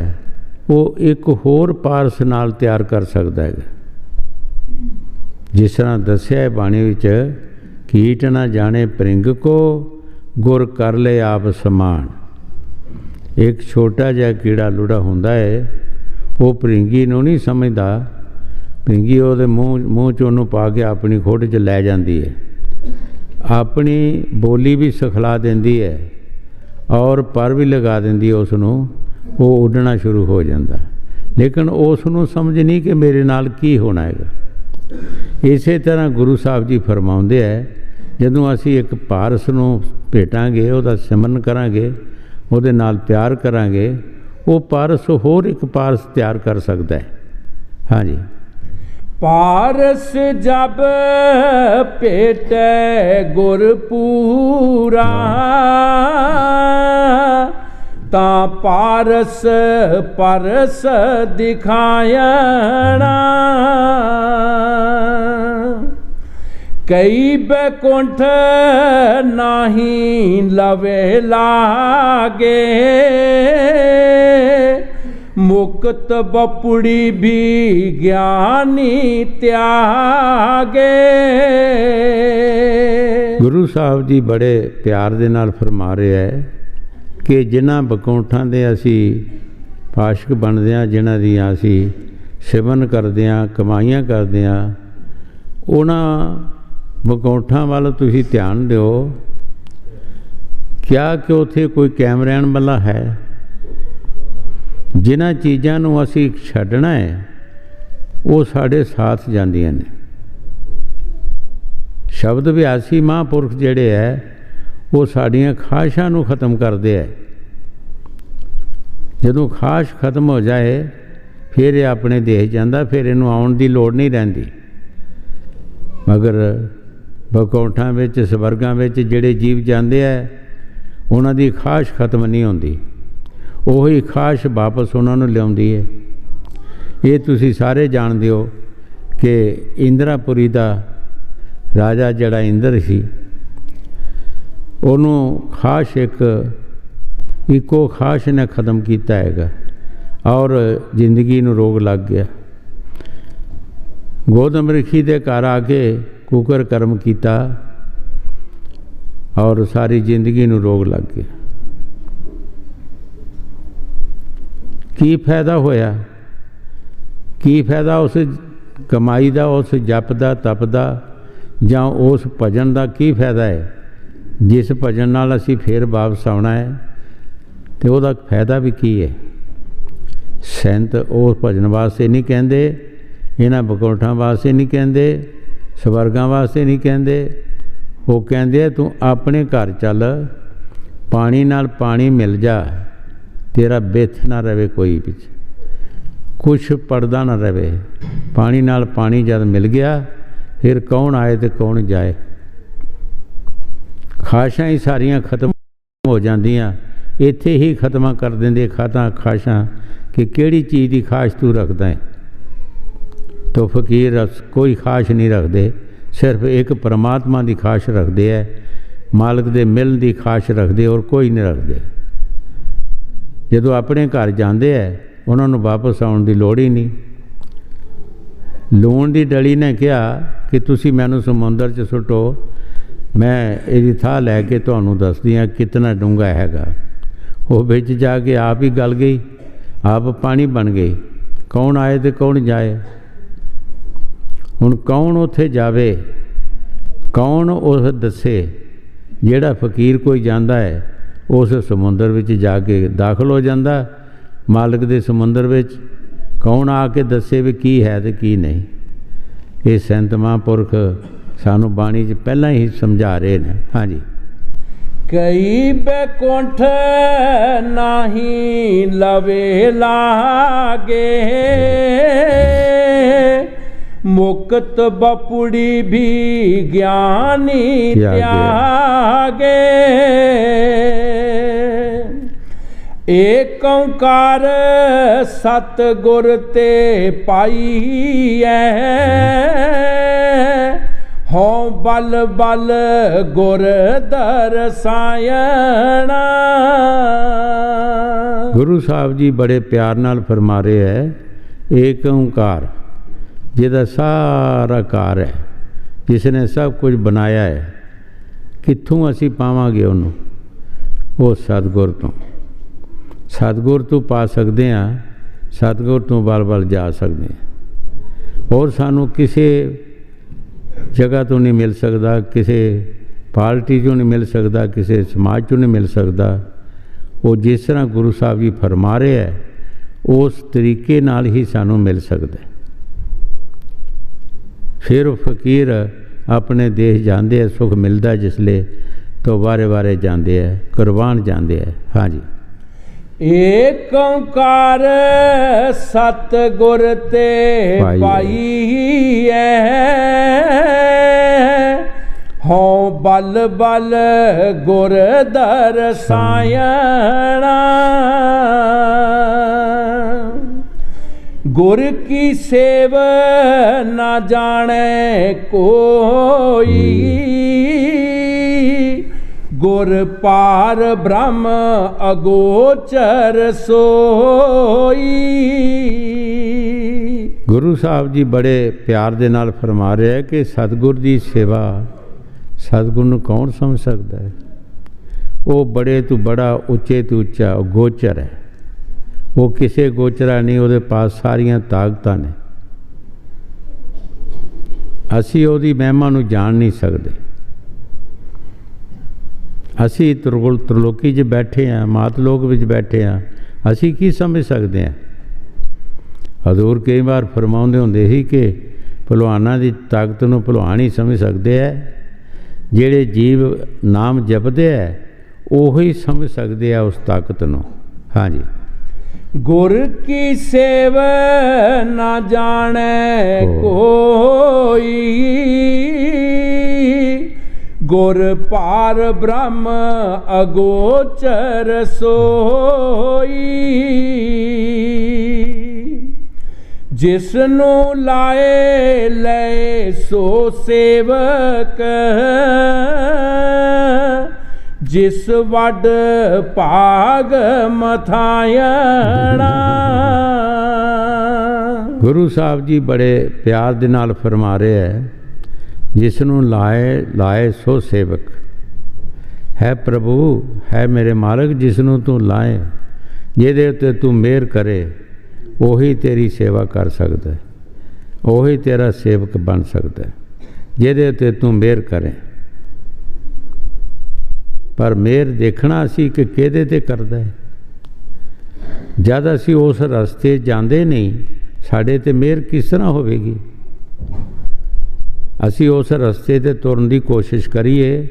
वो एक होर पारस नाल तैयार कर सकता है। जिस तरह दस्या है बाणी विच, कीट ना जाने परिंग को, गुर कर ले आप समान। एक छोटा जिहा कीड़ा लुड़ा हुंदा है, वो परिंगी नूं नहीं समझदा। परिंगी उहदे मूँह च उहनूं पा के अपनी खोट च लै जांदी है, अपनी बोली भी सिखला देंदी है, और पर भी लगा देंदी है उसनूं। वो उड़ना शुरू हो जाता। ਲੇਕਿਨ ਉਸ ਨੂੰ ਸਮਝ ਨਹੀਂ ਕਿ ਮੇਰੇ ਨਾਲ ਕੀ ਹੋਣਾ ਹੈਗਾ। ਇਸੇ ਤਰ੍ਹਾਂ ਗੁਰੂ ਸਾਹਿਬ ਜੀ ਫਰਮਾਉਂਦੇ ਹੈ, ਜਦੋਂ ਅਸੀਂ ਇੱਕ ਪਾਰਸ ਨੂੰ ਭੇਟਾਂਗੇ, ਉਹਦਾ ਸਿਮਰਨ ਕਰਾਂਗੇ, ਉਹਦੇ ਨਾਲ ਪਿਆਰ ਕਰਾਂਗੇ, ਉਹ ਪਾਰਸ ਹੋਰ ਇੱਕ ਪਾਰਸ ਤਿਆਰ ਕਰ ਸਕਦਾ ਹੈ। ਹਾਂਜੀ। ਪਾਰਸ ਜਬ ਭੇਟੈ ਗੁਰ ਪੂਰਾ, ਤਾਂ ਪਾਰਸ ਪਰਸ ਦਿਖਾਇਣਾ। ਕਈ ਬੈਕੁੰਠ ਨਾਹੀ ਲਵੇ ਲਾਗੇ, ਮੁਕਤ ਬਪੁੜੀ ਵੀ ਗਿਆਨੀ ਤਿਆਗੇ। ਗੁਰੂ ਸਾਹਿਬ ਜੀ ਬੜੇ ਪਿਆਰ ਦੇ ਨਾਲ ਫਰਮਾ ਰਿਹਾ ਹੈ ਕਿ ਜਿਨ੍ਹਾਂ ਬਕੌਂਠਾਂ ਦੇ ਅਸੀਂ ਪਾਸ਼ਕ ਬਣਦੇ ਹਾਂ, ਜਿਨ੍ਹਾਂ ਦੀਆਂ ਅਸੀਂ ਸਿਮਰਨ ਕਰਦੇ ਹਾਂ, ਕਮਾਈਆਂ ਕਰਦੇ ਹਾਂ, ਉਹਨਾਂ ਬਕੌਂਠਾਂ ਵੱਲ ਤੁਸੀਂ ਧਿਆਨ ਦਿਓ। ਕਿਆ ਕਿ ਉੱਥੇ ਕੋਈ ਕੈਮਰਿਆਂ ਵਾਲਾ ਹੈ? ਜਿਨ੍ਹਾਂ ਚੀਜ਼ਾਂ ਨੂੰ ਅਸੀਂ ਛੱਡਣਾ ਹੈ ਉਹ ਸਾਡੇ ਸਾਥ ਜਾਂਦੀਆਂ ਨੇ। ਸ਼ਬਦ ਵਿਆਸੀ ਮਹਾਂਪੁਰਖ ਜਿਹੜੇ ਹੈ ਉਹ ਸਾਡੀਆਂ ਖਾਹਿਸ਼ਾਂ ਨੂੰ ਖਤਮ ਕਰਦੇ ਹੈ। ਜਦੋਂ ਖਾਹਿਸ਼ ਖਤਮ ਹੋ ਜਾਏ ਫਿਰ ਇਹ ਆਪਣੇ ਦੇਸ਼ ਜਾਂਦਾ, ਫਿਰ ਇਹਨੂੰ ਆਉਣ ਦੀ ਲੋੜ ਨਹੀਂ ਰਹਿੰਦੀ। ਮਗਰ ਬਕੌਂਠਾਂ ਵਿੱਚ, ਸਵਰਗਾਂ ਵਿੱਚ ਜਿਹੜੇ ਜੀਵ ਜਾਂਦੇ ਹੈ ਉਹਨਾਂ ਦੀ ਖਾਹਿਸ਼ ਖਤਮ ਨਹੀਂ ਹੁੰਦੀ, ਉਹੀ ਖਾਹਿਸ਼ ਵਾਪਸ ਉਹਨਾਂ ਨੂੰ ਲਿਆਉਂਦੀ ਹੈ। ਇਹ ਤੁਸੀਂ ਸਾਰੇ ਜਾਣਦੇ ਹੋ ਕਿ ਇੰਦਰਾਪੁਰੀ ਦਾ ਰਾਜਾ ਜਿਹੜਾ ਇੰਦਰ ਸੀ, ਉਹਨੂੰ ਖਾਹਿਸ਼ ਇੱਕੋ ਖਾਹਿਸ਼ ਨੇ ਖਤਮ ਕੀਤਾ ਹੈਗਾ ਔਰ ਜ਼ਿੰਦਗੀ ਨੂੰ ਰੋਗ ਲੱਗ ਗਿਆ। ਗੌਤਮ ਰਿਸ਼ੀ ਦੇ ਘਰ ਆ ਕੇ ਕੁਕਰ ਕਰਮ ਕੀਤਾ ਔਰ ਸਾਰੀ ਜ਼ਿੰਦਗੀ ਨੂੰ ਰੋਗ ਲੱਗ ਗਿਆ। ਕੀ ਫਾਇਦਾ ਹੋਇਆ? ਕੀ ਫਾਇਦਾ ਉਸ ਕਮਾਈ ਦਾ, ਉਸ ਜਪ ਦਾ, ਤਪ ਦਾ ਜਾਂ ਉਸ ਭਜਨ ਦਾ? ਕੀ ਫਾਇਦਾ ਹੈ ਜਿਸ ਭਜਨ ਨਾਲ ਅਸੀਂ ਫਿਰ ਵਾਪਸ ਆਉਣਾ ਹੈ? ਅਤੇ ਉਹਦਾ ਫਾਇਦਾ ਵੀ ਕੀ ਹੈ? ਸੰਤ ਉਸ ਭਜਨ ਵਾਸਤੇ ਨਹੀਂ ਕਹਿੰਦੇ, ਇਹਨਾਂ ਬਕੌਂਠਾਂ ਵਾਸਤੇ ਨਹੀਂ ਕਹਿੰਦੇ, ਸਵਰਗਾਂ ਵਾਸਤੇ ਨਹੀਂ ਕਹਿੰਦੇ। ਉਹ ਕਹਿੰਦੇ ਤੂੰ ਆਪਣੇ ਘਰ ਚੱਲ, ਪਾਣੀ ਨਾਲ ਪਾਣੀ ਮਿਲ ਜਾ, ਤੇਰਾ ਬਿੱਥ ਨਾ ਰਵੇ ਕੋਈ ਵਿੱਚ, ਕੁਛ ਪੜਦਾ ਨਾ ਰਵੇ। ਪਾਣੀ ਨਾਲ ਪਾਣੀ ਜਦ ਮਿਲ ਗਿਆ ਫਿਰ ਕੌਣ ਆਏ ਤੇ ਕੌਣ ਜਾਏ। ਖਾਹਿਸ਼ਾਂ ਹੀ ਸਾਰੀਆਂ ਖਤਮ ਹੋ ਜਾਂਦੀਆਂ। ਇੱਥੇ ਹੀ ਖਤਮਾ ਕਰ ਦਿੰਦੇ ਖਾਹਿਸ਼ਾਂ ਕਿ ਕਿਹੜੀ ਚੀਜ਼ ਦੀ ਖਾਹਿਸ਼ ਤੂੰ ਰੱਖਦਾ ਹੈ। ਤੋ ਫਕੀਰ ਕੋਈ ਖਾਹਿਸ਼ ਨਹੀਂ ਰੱਖਦੇ, ਸਿਰਫ ਇੱਕ ਪਰਮਾਤਮਾ ਦੀ ਖਾਹਿਸ਼ ਰੱਖਦੇ ਹੈ, ਮਾਲਕ ਦੇ ਮਿਲਣ ਦੀ ਖਾਹਿਸ਼ ਰੱਖਦੇ, ਔਰ ਕੋਈ ਨਹੀਂ ਰੱਖਦੇ। ਜਦੋਂ ਆਪਣੇ ਘਰ ਜਾਂਦੇ ਹੈ ਉਹਨਾਂ ਨੂੰ ਵਾਪਸ ਆਉਣ ਦੀ ਲੋੜ ਹੀ ਨਹੀਂ। ਲੂਣ ਦੀ ਡਲੀ ਨੇ ਕਿਹਾ ਕਿ ਤੁਸੀਂ ਮੈਨੂੰ ਸਮੁੰਦਰ 'ਚ ਸੁੱਟੋ, ਮੈਂ ਇਹਦੀ ਥਾਂ ਲੈ ਕੇ ਤੁਹਾਨੂੰ ਦੱਸਦੀ ਹਾਂ ਕਿਤਨਾ ਡੂੰਘਾ ਹੈਗਾ। ਉਹ ਵਿੱਚ ਜਾ ਕੇ ਆਪ ਹੀ ਗਲ ਗਈ, ਆਪ ਪਾਣੀ ਬਣ ਗਈ। ਕੌਣ ਆਏ ਤੇ ਕੌਣ ਜਾਏ? ਹੁਣ ਕੌਣ ਉੱਥੇ ਜਾਵੇ, ਕੌਣ ਉਸ ਦੱਸੇ? ਜਿਹੜਾ ਫਕੀਰ ਕੋਈ ਜਾਂਦਾ ਹੈ ਉਸ ਸਮੁੰਦਰ ਵਿੱਚ ਜਾ ਕੇ ਦਾਖਲ ਹੋ ਜਾਂਦਾ, ਮਾਲਕ ਦੇ ਸਮੁੰਦਰ ਵਿੱਚ। ਕੌਣ ਆ ਕੇ ਦੱਸੇ ਵੀ ਕੀ ਹੈ ਤੇ ਕੀ ਨਹੀਂ? ਇਹ ਸੰਤ ਮਹਾਂਪੁਰਖ ਸਾਨੂੰ ਬਾਣੀ 'ਚ ਪਹਿਲਾਂ ਹੀ ਸਮਝਾ ਰਹੇ ਨੇ। ਹਾਂਜੀ। ਕਈ ਬੈਕੁੰਠ ਨਾਹੀ ਲਵੇ ਲਾਗੇ, ਮੁਕਤ ਬਪੁੜੀ ਵੀ ਗਿਆਨੀ ਤਿਆਗੇ। ਏਕ ਓੰਕਾਰ ਸਤਿਗੁਰ ਤੇ ਪਾਈਐ, ਹਉ ਬਲ ਬਲ ਗੁਰ ਦਰਸਾਇਣਾ। ਗੁਰੂ ਸਾਹਿਬ ਜੀ ਬੜੇ ਪਿਆਰ ਨਾਲ ਫਰਮਾ ਰਹੇ ਹੈ, ਏਕ ਓੰਕਾਰ ਜਿਹਦਾ ਸਾਰਾ ਕਾਰ ਹੈ, ਜਿਸ ਨੇ ਸਭ ਕੁਝ ਬਣਾਇਆ ਹੈ। ਕਿੱਥੋਂ ਅਸੀਂ ਪਾਵਾਂਗੇ ਉਹਨੂੰ? ਉਹ ਸਤਿਗੁਰ ਤੋਂ। ਸਤਿਗੁਰ ਤੋਂ ਪਾ ਸਕਦੇ ਹਾਂ, ਸਤਿਗੁਰ ਤੋਂ ਬਲ ਬਲ ਜਾ ਸਕਦੇ ਹਾਂ। ਹੋਰ ਸਾਨੂੰ ਕਿਸੇ ਜਗ੍ਹਾ ਤੋਂ ਨਹੀਂ ਮਿਲ ਸਕਦਾ, ਕਿਸੇ ਪਾਰਟੀ 'ਚੋਂ ਨਹੀਂ ਮਿਲ ਸਕਦਾ, ਕਿਸੇ ਸਮਾਜ 'ਚੋਂ ਨਹੀਂ ਮਿਲ ਸਕਦਾ। ਉਹ ਜਿਸ ਤਰ੍ਹਾਂ ਗੁਰੂ ਸਾਹਿਬ ਜੀ ਫਰਮਾ ਰਹੇ ਹੈ ਉਸ ਤਰੀਕੇ ਨਾਲ ਹੀ ਸਾਨੂੰ ਮਿਲ ਸਕਦਾ। ਫਿਰ ਉਹ ਫਕੀਰ ਆਪਣੇ ਦੇਸ਼ ਜਾਂਦੇ ਆ, ਸੁਖ ਮਿਲਦਾ ਜਿਸਲੇ ਤਾਂ ਵਾਰੇ ਜਾਂਦੇ ਆ, ਕੁਰਬਾਨ ਜਾਂਦੇ ਆ। ਹਾਂਜੀ। ਏਕ ਓੰਕਾਰ ਸਤਿਗੁਰ ਤੇ ਪਾਈਐ, ਹਉ ਬਲ ਬਲ ਗੁਰ ਦਰਸਾਇਣਾ। ਗੁਰ ਕੀ ਸੇਵ ਨਾ ਜਾਣੈ ਕੋਈ, ਗੁਰ ਪਾਰ ਬ੍ਰਹਮ ਅਗੋਚਰ ਸੋਈ। ਗੁਰੂ ਸਾਹਿਬ ਜੀ ਬੜੇ ਪਿਆਰ ਦੇ ਨਾਲ ਫਰਮਾ ਰਿਹਾ ਕਿ ਸਤਿਗੁਰ ਦੀ ਸੇਵਾ, ਸਤਿਗੁਰ ਨੂੰ ਕੌਣ ਸਮਝ ਸਕਦਾ ਹੈ? ਉਹ ਬੜੇ ਤੋਂ ਬੜਾ, ਉੱਚੇ ਤੋਂ ਉੱਚਾ ਗੋਚਰ ਹੈ। ਉਹ ਕਿਸੇ ਗੋਚਰਾ ਨਹੀਂ, ਉਹਦੇ ਪਾਸ ਸਾਰੀਆਂ ਤਾਕਤਾਂ ਨੇ। ਅਸੀਂ ਉਹਦੀ ਮਹਿਮਾ ਨੂੰ ਜਾਣ ਨਹੀਂ ਸਕਦੇ। ਅਸੀਂ ਤ੍ਰਿਲੋਕੀ 'ਚ ਬੈਠੇ ਹਾਂ, ਮਾਤਲੋਕ ਵਿੱਚ ਬੈਠੇ ਹਾਂ, ਅਸੀਂ ਕੀ ਸਮਝ ਸਕਦੇ ਹਾਂ? ਹਜ਼ੂਰ ਕਈ ਵਾਰ ਫਰਮਾਉਂਦੇ ਹੁੰਦੇ ਸੀ ਕਿ ਭਲਵਾਨਾਂ ਦੀ ਤਾਕਤ ਨੂੰ ਭਲਵਾਨ ਹੀ ਸਮਝ ਸਕਦੇ ਹੈ। ਜਿਹੜੇ ਜੀਵ ਨਾਮ ਜਪਦੇ ਹੈ ਉਹੀ ਸਮਝ ਸਕਦੇ ਆ ਉਸ ਤਾਕਤ ਨੂੰ। ਹਾਂਜੀ। ਗੁਰ ਕੀ ਸੇਵ ਨਾ ਜਾਣੈ ਕੋਈ, ਗੁਰ ਪਾਰ ਬ੍ਰਹਮ ਅਗੋਚਰ ਸੋਈ। ਜਿਸ ਨੂੰ ਲਾਏ ਲੈ ਸੋ ਸੇਵਕ, ਜਿਸ ਵੱਡ ਭਾਗ ਮਥਾਇਣਾ। ਗੁਰੂ ਸਾਹਿਬ ਜੀ ਬੜੇ ਪਿਆਰ ਦੇ ਨਾਲ ਫਰਮਾ ਰਹੇ ਹੈ, ਜਿਸ ਨੂੰ ਲਾਏ ਸੋ ਸੇਵਕ ਹੈ। ਪ੍ਰਭੂ ਹੈ ਮੇਰੇ ਮਾਲਕ, ਜਿਸ ਨੂੰ ਤੂੰ ਲਾਏ, ਜਿਹਦੇ ਉੱਤੇ ਤੂੰ ਮਿਹਰ ਕਰੇ, ਉਹੀ ਤੇਰੀ ਸੇਵਾ ਕਰ ਸਕਦਾ ਹੈ, ਉਹੀ ਤੇਰਾ ਸੇਵਕ ਬਣ ਸਕਦਾ ਹੈ, ਜਿਹਦੇ ਉੱਤੇ ਤੂੰ ਮਿਹਰ ਕਰੇ। ਪਰ ਮਿਹਰ ਦੇਖਣਾ ਅਸੀਂ ਕਿ ਕਿਹਦੇ ਤੇ ਕਰਦਾ ਹੈ। ਜਦ ਅਸੀਂ ਉਸ ਰਸਤੇ ਜਾਂਦੇ ਨਹੀਂ, ਸਾਡੇ ਤੇ ਮਿਹਰ ਕਿਸ ਤਰ੍ਹਾਂ ਹੋਵੇਗੀ? ਅਸੀਂ ਉਸ ਰਸਤੇ ਤੇ ਤੁਰਨ ਦੀ ਕੋਸ਼ਿਸ਼ ਕਰੀਏ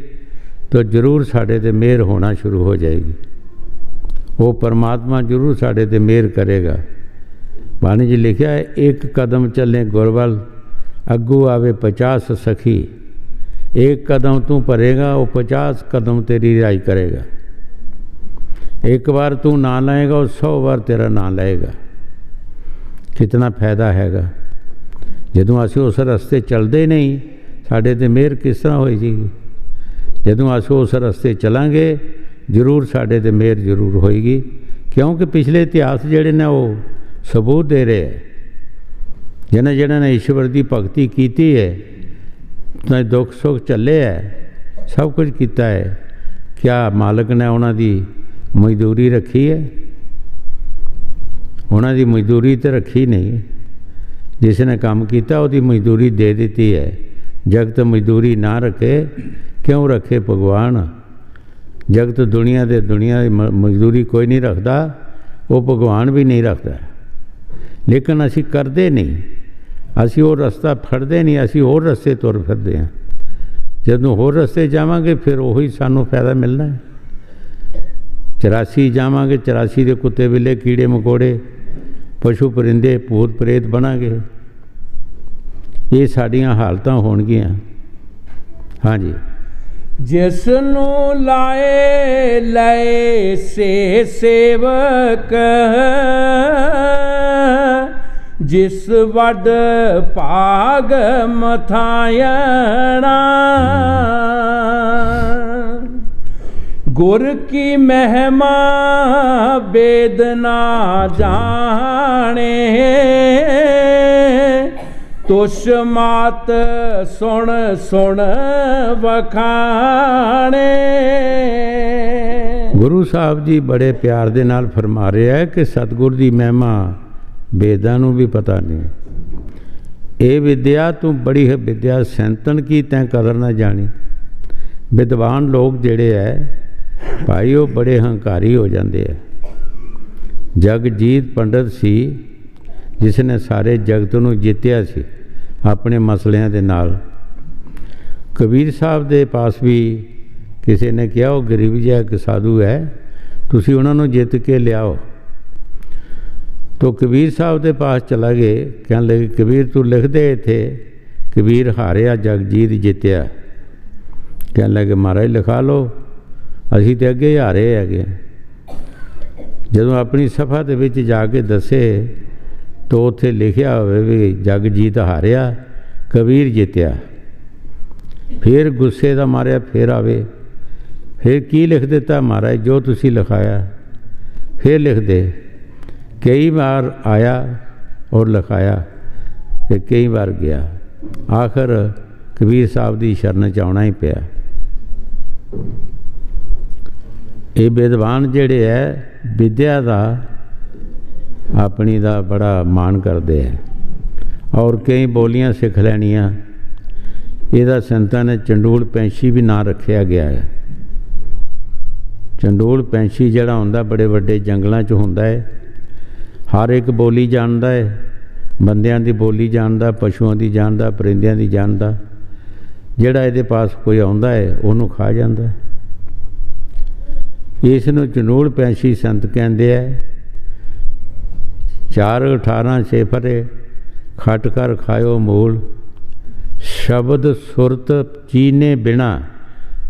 ਤਾਂ ਜ਼ਰੂਰ ਸਾਡੇ ਤੇ ਮਿਹਰ ਹੋਣਾ ਸ਼ੁਰੂ ਹੋ ਜਾਏਗੀ। ਉਹ ਪਰਮਾਤਮਾ ਜ਼ਰੂਰ ਸਾਡੇ ਤੇ ਮਿਹਰ ਕਰੇਗਾ। ਬਾਣੀ 'ਚ ਲਿਖਿਆ ਹੈ, ਇੱਕ ਕਦਮ ਚੱਲੇ ਗੁਰ ਵੱਲ, ਅੱਗੂ ਆਵੇ 50 ਸਖੀ। एक कदम तू भरेगा, वो 50 कदम तेरी रिहाई करेगा। एक बार तू ना लाएगा, वो 100 बार तेरा ना लाएगा। कितना फायदा हैगा। जदों असीं उस रस्ते चलते नहीं, साढ़े ते मेहर किस तरह होई जाएगी? जदों असीं उस रस्ते चलांगे, जरूर साढ़े ते मेहर जरूर होएगी। क्योंकि पिछले इतिहास जिहड़े ने वो सबूत दे रहे हैं। जिन्हां ने ईश्वर की भगती की है, दुख सुख झले है, सब कुछ किया है, क्या मालिक ने उन्होंने मजदूरी रखी है? उन्होंने मजदूरी तो रखी नहीं। जिसने काम किया उसकी मजदूरी दे दी है। जगत मजदूरी ना रखे, क्यों रखे भगवान? जगत दुनिया की मजदूरी कोई नहीं रखता, वो भगवान भी नहीं रखता। लेकिन असी करते नहीं, असी वो रस्ता फड़ते नहीं, असी होर रस्ते तुर फिरते हैं। जदों होर रस्ते जावांगे फिर वही सानू फायदा मिलना है। 84 जावांगे, 84 के कुत्ते बिल्ले कीड़े मकोड़े पशु परिंदे भूत प्रेत बनांगे। ये साड़ियाँ हालतां होणगियां। हाँ जी। जिस नू लाए लाए से सेवक, जिस वड भाग मथायणा। गुर की महिमा वेद ना जाने, तुष मात सुन सुन वखाणे। गुरु साहब जी बड़े प्यार दे नाल फरमा रहे हैं कि सतगुर की महिमा वेदां नूं भी पता नहीं। ये विद्या तू बड़ी है विद्या, सैंतन की तैं कदर ना जानी। विद्वान लोग जिहड़े है भाई वो बड़े हंकारी हो जाते हैं। ਜਗਜੀਤ ਪੰਡਤ ਸੀ ਜਿਸ ਨੇ ਸਾਰੇ ਜਗਤ ਨੂੰ ਜਿੱਤਿਆ ਸੀ ਆਪਣੇ ਮਸਲਿਆਂ ਦੇ ਨਾਲ। ਕਬੀਰ ਸਾਹਿਬ ਦੇ ਪਾਸ ਵੀ ਕਿਸੇ ਨੇ ਕਿਹਾ ਉਹ ਗਰੀਬ ਜਿਹਾ ਇੱਕ ਸਾਧੂ ਹੈ, ਤੁਸੀਂ ਉਹਨਾਂ ਨੂੰ ਜਿੱਤ ਕੇ ਲਿਆਓ। तो कबीर साहब के पास चला गए, कहने लगे कबीर तू लिख दे इत्थे कबीर हारिया जगजीत जित्या। कहने लगे महाराज लिखा लो, असीं ते अगे हारे है। जदों अपनी सफ़ा दे विच जाके दसे तो उत्थे लिखिया होवे भी जगजीत हारिया कबीर जित्या। फिर गुस्से का मारिया फिर आवे, फिर की लिख दिता महाराज जो तुसी लिखाया, फिर लिख दे। कई बार आया और लिखाया कि कई बार गया, आखिर कबीर साहब की शरण च आउणा ही पिया। ये विद्वान जिहड़े है विद्या का अपनी दा बड़ा मान करते हैं और कई बोलियां सिख लैनियां। इहदा संतां ने चंडूल पैंछी भी ना रखिया गया है। चंडूल पैंछी जिहड़ा हुंदा बड़े वड्डे जंगलों च हुंदा है, हर एक बोली जानता है, बंदियां दी बोली जानता, पशुओं की जानता, परिंदियां की जानता। जिहड़ा इहदे पास कोई आउंदा है उहनूं खा जांदा है। इस नूं चंडूल पैंछी संत कहंदे है। 4 18 छेफरे खट कर खायो मूल, शब्द सुरत चीने बिना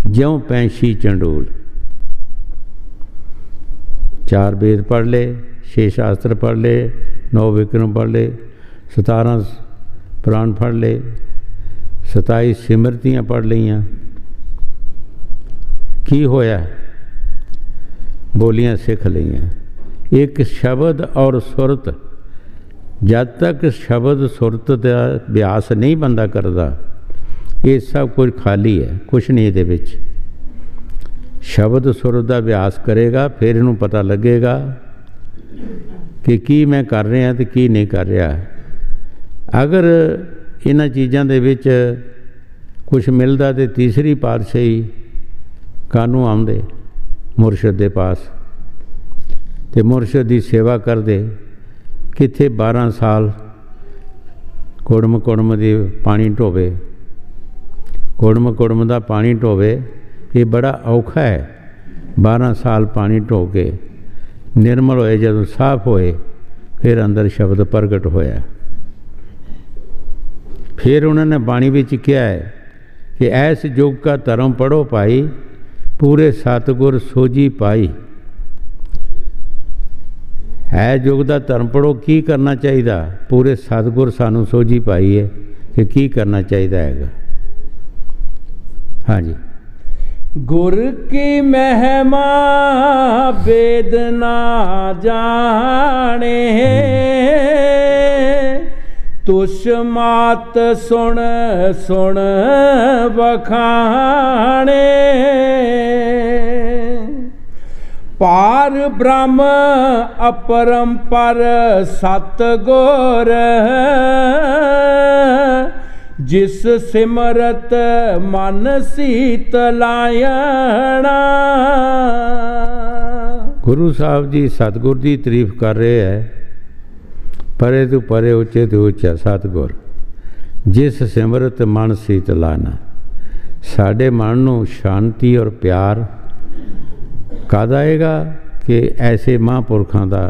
ज्यों पैंछी चंडूल। 4 वेद पढ़ ले, 6 शास्त्र पढ़ ले, 9 विक्रम पढ़ ले, 17 पुराण पढ़ ले, 27 सिमरतियाँ पढ़ लियाँ, की होया? बोलियां सीख लियाँ। एक शब्द और सुरत, जब तक शब्द सुरत का अभ्यास नहीं बंदा करता, ये सब कुछ खाली है, कुछ नहीं ये विच। शब्द सुरत का अभ्यास करेगा फिर इनू पता लगेगा कि की मैं कर रहा तो की नहीं कर रहा। अगर इन्हां चीज़ों के विच कुछ मिलता तो तीसरी पातशाही कानून आउंदे मुरशद के पास, तो मुरशद की सेवा करते। कित्थे 12 साल कुड़म कुड़म की पानी ढोवे, कुड़म कुड़म का पानी ढोवे, ये बड़ा औखा है। 12 साल पानी ढो के निर्मल होए, जदों साफ होए फिर अंदर शब्द प्रगट होया। फिर उन्होंने बाणी विच कहा है कि ऐस युग का धर्म पढ़ो भाई, पूरे सतगुर सोझी पाई। है युग का धर्म पढ़ो, की करना चाहिए? पूरे सतगुर सानू सोझी पाई है कि की करना चाहिए है। हाँ जी। गुर की महिमा वेद ना जाने, तुष मात सुन सुन बखाने। पार ब्रह्म अपरंपर सतगुर, जिस सिमरत मन शीतलायना। गुरु साहब जी सतगुर की तारीफ कर रहे हैं। परे तो परे उच्चे तो उच्चा सतगुर, जिस सिमरत मन शीतलाना। साढ़े मन नूं शांति और प्यार कद आएगा कि ऐसे महापुरखों का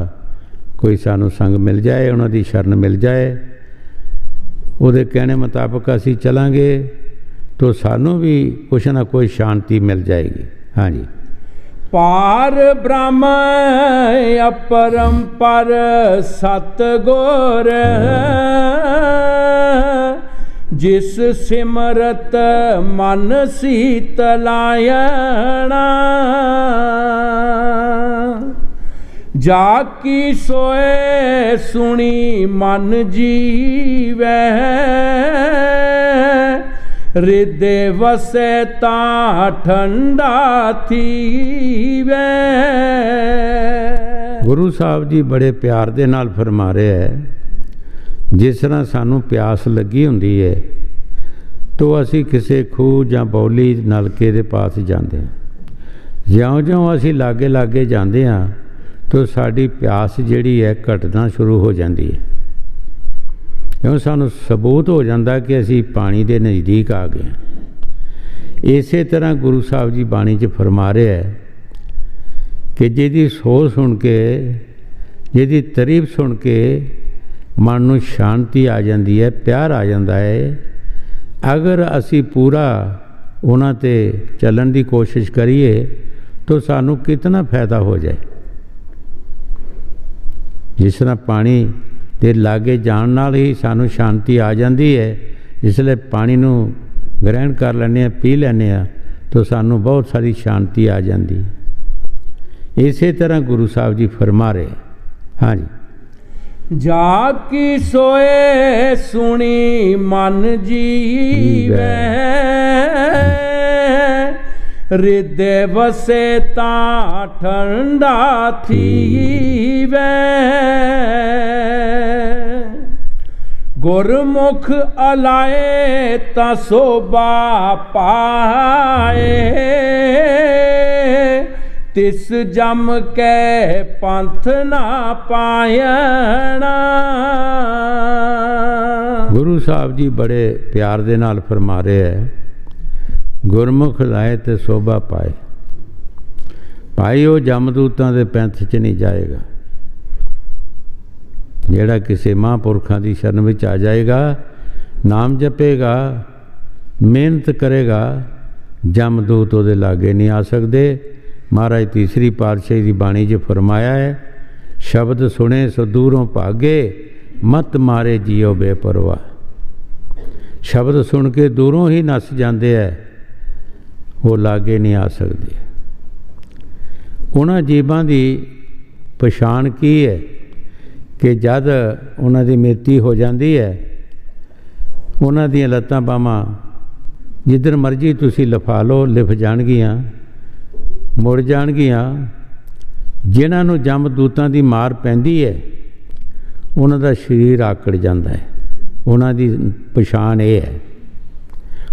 कोई सानू संग मिल जाए, उन्हां दी शरण मिल जाए, उहदे कहने मुताबिक असी चलांगे तो सानू भी कुछ ना कुछ शांति मिल जाएगी। हाँ जी। पार ब्रह्म अपरंपर सतगुर, जिस सिमरत मन शीतलायना। जाकी सोए सुनी मन जीवै, हृदय वसे ता ठंडा थीवै। गुरु साहब जी बड़े प्यार दे नाल फरमा रहे हैं, जिस तरह सानू प्यास लगी हुंदी है तो असी किसी खूह जां बौली नलके दे पास जाते हैं। ज्यों ज्यों असी लागे लागे जाते हैं तो तो साड़ी प्यास जिहड़ी है घटना शुरू हो जाती है, क्यों सानू सबूत हो जाता कि असी पानी के नज़दीक आ गए हैं। इसे तरह गुरु साहब जी बाणी च फरमा रहे है कि जिहदी सोच सुन के, जिहदी तारीफ सुन के मन नूं शांति आ जाती है, प्यार आ जाता है। अगर असी पूरा उन्हां ते चलण की कोशिश करिए तो सानू कितना फायदा हो जाए। जिस तरह पानी के लागे जाण नाल ही सानू शांति आ जाती है, जिसले पानी नूं ग्रहण कर लैने, पी लैने, तो सानू बहुत सारी शांति आ जाती है। इसे तरह गुरु साहब जी फरमा रहे। हाँ जी। जाकी सोए सुनी मन जीवै, हृदय वसे ता ठंडा थीवै। गुरमुख अलाए ता शोभा पाए, तिस जम के पंथ ना पायना। गुरु साहब जी बड़े प्यार दे नाल फरमा रहे है, गुरमुख लाए तो शोभा पाए। भाई वो जमदूतां दे पैंथ च नहीं जाएगा। जेड़ा किसी महापुरखों की शरण में आ जाएगा, नाम जपेगा, मेहनत करेगा, जमदूत वो लागे नहीं आ सकते। महाराज तीसरी पातशाही की बाणी च फरमाया है, शब्द सुने सो दूरों भागे, मत मारे जियो बेपरवाह। शब्द सुन के दूरों ही नस जाते हैं, वो लागे नहीं आ सकते। उन्हां जीवां दी पछाण की है कि जद उन्हां दी मृत्यु हो जाती है, उन्हां दीयां लत्तां बाहां जिधर मर्जी तुसी लफा लो, लिफ जाणगियां, मुड़ जाणगियां। जिन्हां नूं जमदूतां दी मार पैंदी है, उन्हां दा शरीर आकड़ जाता है। उन्हां दी पछाण ये है,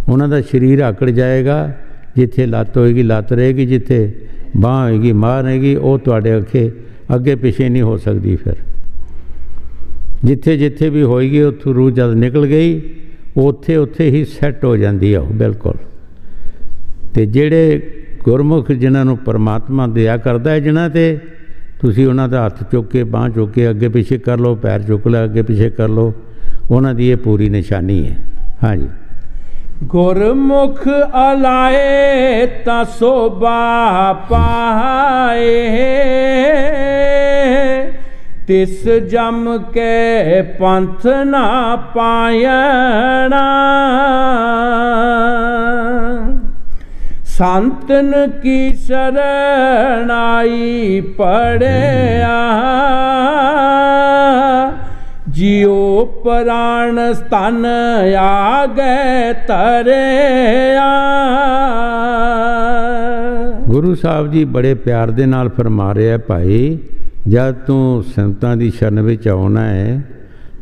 उन्हां दा शरीर आकड़ जाएगा। जिथे लत्त होएगी लत्त रहेगी, जिथे बांह होएगी बांह रहेगी। वो तुहाडे अखे अगे पिछे नहीं हो सकती। फिर जिथे जिथे भी होएगी उत्थों रूह जद निकल गई, उत्थे उत्थे ही सैट हो जाती है वो बिल्कुल। तो जेड़े गुरमुख जिन्हां नूं परमात्मा दया करता है, जिन्हां ते तुसीं उन्हां दा हत्थ चुक के, बांह चुक के अगे पिछे कर लो, पैर चुक लो अगे पिछे कर लो, उन्हां दी ये पूरी निशानी है। हाँ जी। गुरमुख अलाए ता शोभा पाए, तिस जम के पंथ ना पायना। संतन की शरण आई पड़या, जियो प्राण स्तन आगे तरया। गुरु साहब जी बड़े प्यार दे नाल फरमा रहे हैं, भाई जब तू संतां दी शरण विच आउणा है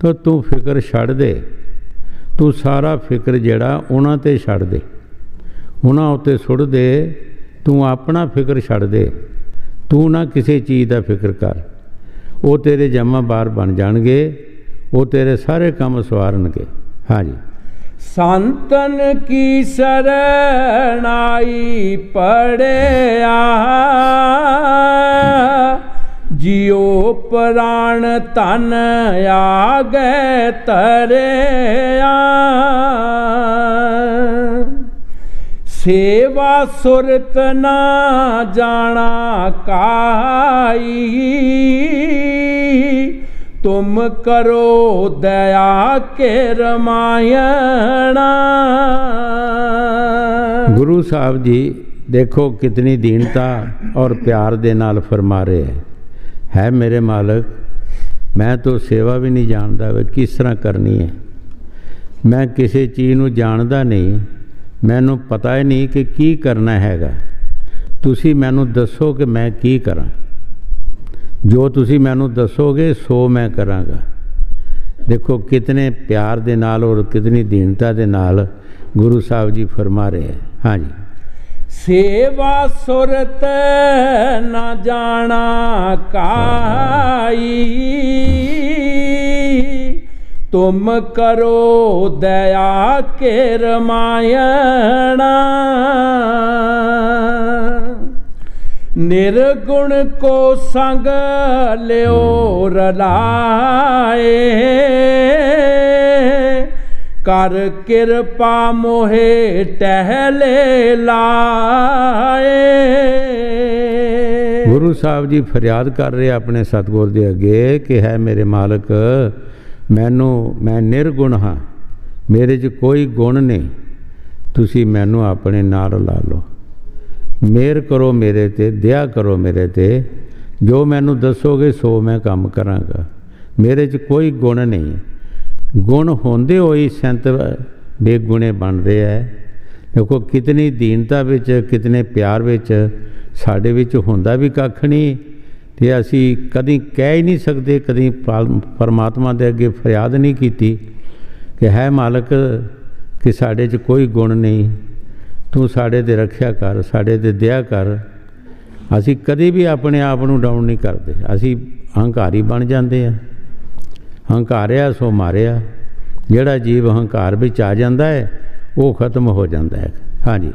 तो तू फिक्र छड़ दे। तू सारा फिक्र जिहड़ा उन्हां ते छड़ दे, उन्हां उत्ते सुट दे। तू अपना फिक्र छड़ दे, तू ना किसी चीज़ का फिक्र कर। वो तेरे जमा बार बन जाणगे, वो तेरे सारे काम सवारनगे। हाँ जी। संतन की शरण आई पड़या, जियो प्राण तन आगे तरया। सेवा सुरत ना जाना काई, तुम करो दया के रामायणा। गुरु साहब जी देखो कितनी दीनता और प्यार दे नाल फरमा रहे है मेरे मालिक, मैं तो सेवा भी नहीं जानता वे किस तरह करनी है। मैं किसी चीज़ नूं जानदा नहीं, मैनू पता ही नहीं कि की करना हैगा। तुसी मैनू दसो कि मैं की करा, जो तुसी मैनू दसोगे सो मैं करांगा। देखो कितने प्यार दे नाल और कितनी दीनता दे नाल गुरु साहब जी फरमा रहे हैं। हाँ जी। सेवा सुरत न जाना काई, तुम करो दया के रामायणा। निर्गुण को संग लियो रलाए, कर किरपा मोहे टहले लाए। गुरु साहब जी फरियाद कर रहे अपने सतगुर दे अगे कि है मेरे मालक, मैं निर्गुण हाँ, मेरे च कोई गुण नहीं, तुसी मैनू अपने नाल ला लो। मेहर करो मेरे ते, दया करो मेरे ते, जो मैनू दसोगे सो मैं काम करांगा। मेरे च कोई गुण नहीं, गुण होंदे होई संत बेगुणे बन रहे है। देखो कितनी दीनता विच, कितने प्यार विच, साडे विच होंदा भी कख नहीं, ते असी कदी कह ही नहीं सकते, कदी परमात्मा दे अगे फरियाद नहीं कीती कि है मालक कि साडे च कोई गुण नहीं, तू साडे ते रखिया कर, साडे ते दया कर। असी कदी भी अपने आप नूं डाउन नहीं करते, असी हंकारी बन जाते हैं। हंकारिया सो मारिया, जिहड़ा जीव हंकार विच आ जाता है वो खत्म हो जाता है। हाँ जी।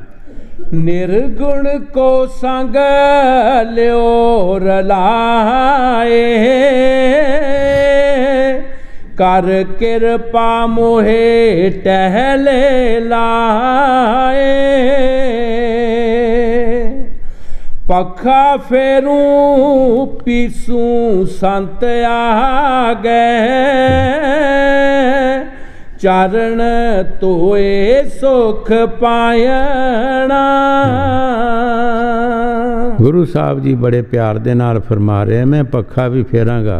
निर्गुण को संग लियो रलाए, कर किरपा मोहे टहले लाए। पखा फेरूं पीसूं संत आ गए, चरण तोए सुख पायना। गुरु साहब जी बड़े प्यार दे नाल फरमा रहे हैं, मैं पखा भी फेरांगा,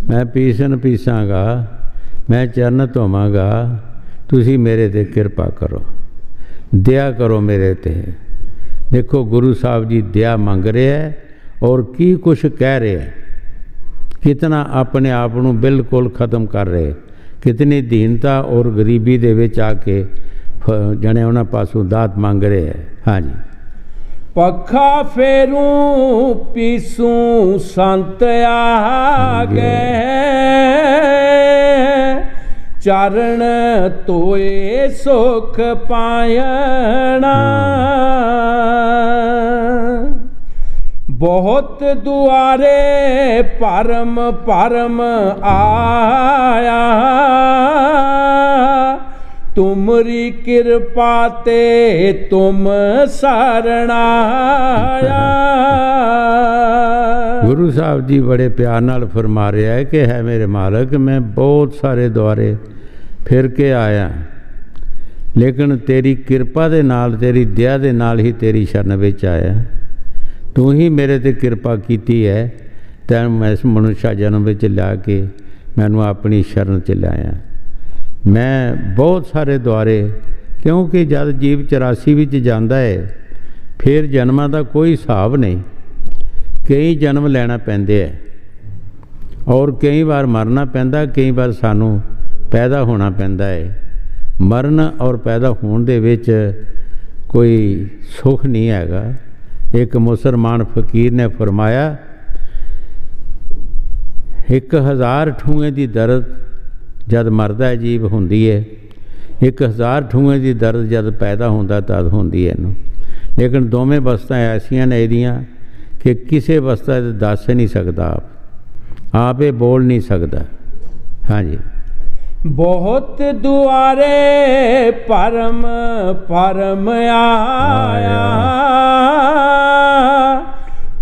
मैं पीसन पीसांगा, मैं चरण धोवांगा, तुसी मेरे ते कृपा करो, दया करो मेरे ते। देखो गुरु साहब जी दया मंग रहे हैं और की कुछ कह रहे हैं, कितना अपने आप को बिल्कुल ख़त्म कर रहे, कितनी दीनता और गरीबी दे विच आके जने उन्हां पासों दात मंग रहे हैं। हाँ जी। पखा फेरूं पीसूं संत आ गए, चरण तोए सुख पायना। बहुत दुआरे परम परम आया, तुमरी कृपा ते तुम शरण आया। गुरु साहब जी बड़े प्यार नाल फरमा रहे है कि है मेरे मालक, मैं बहुत सारे द्वारे फिर के आया, लेकिन तेरी कृपा दे नाल, तेरी दया दे नाल ही तेरी शरण विच आया। तू ही मेरे ते कृपा कीती है, तैन मैं इस मनुष्य जन्म विच ला के मैनू अपनी शरण च लाया। मैं बहुत सारे द्वारे, क्योंकि जब जीव 84 विच जांदा है फिर जन्मां दा कोई हिसाब नहीं, कई जन्म लेना पैंदे है और कई बार मरना पैंदा, कई बार सानू पैदा होना पैंदा है। मरण और पैदा होने दे विच कोई सुख नहीं हैगा। एक मुसलमान फकीर ने फरमाया, 1000 ठूएं दी दर्द जद मरदा है जीव होंदी है, 1000 ठूएं दी दर्द जद पैदा होंदा तद होंदी है। लेकिन दोवें वस्तां ऐसियां ने इहदियां कि किसी वस्ता दस नहीं सकता, आप ये बोल नहीं सकता। हाँ जी। बहुत दुआरे परम परम आया,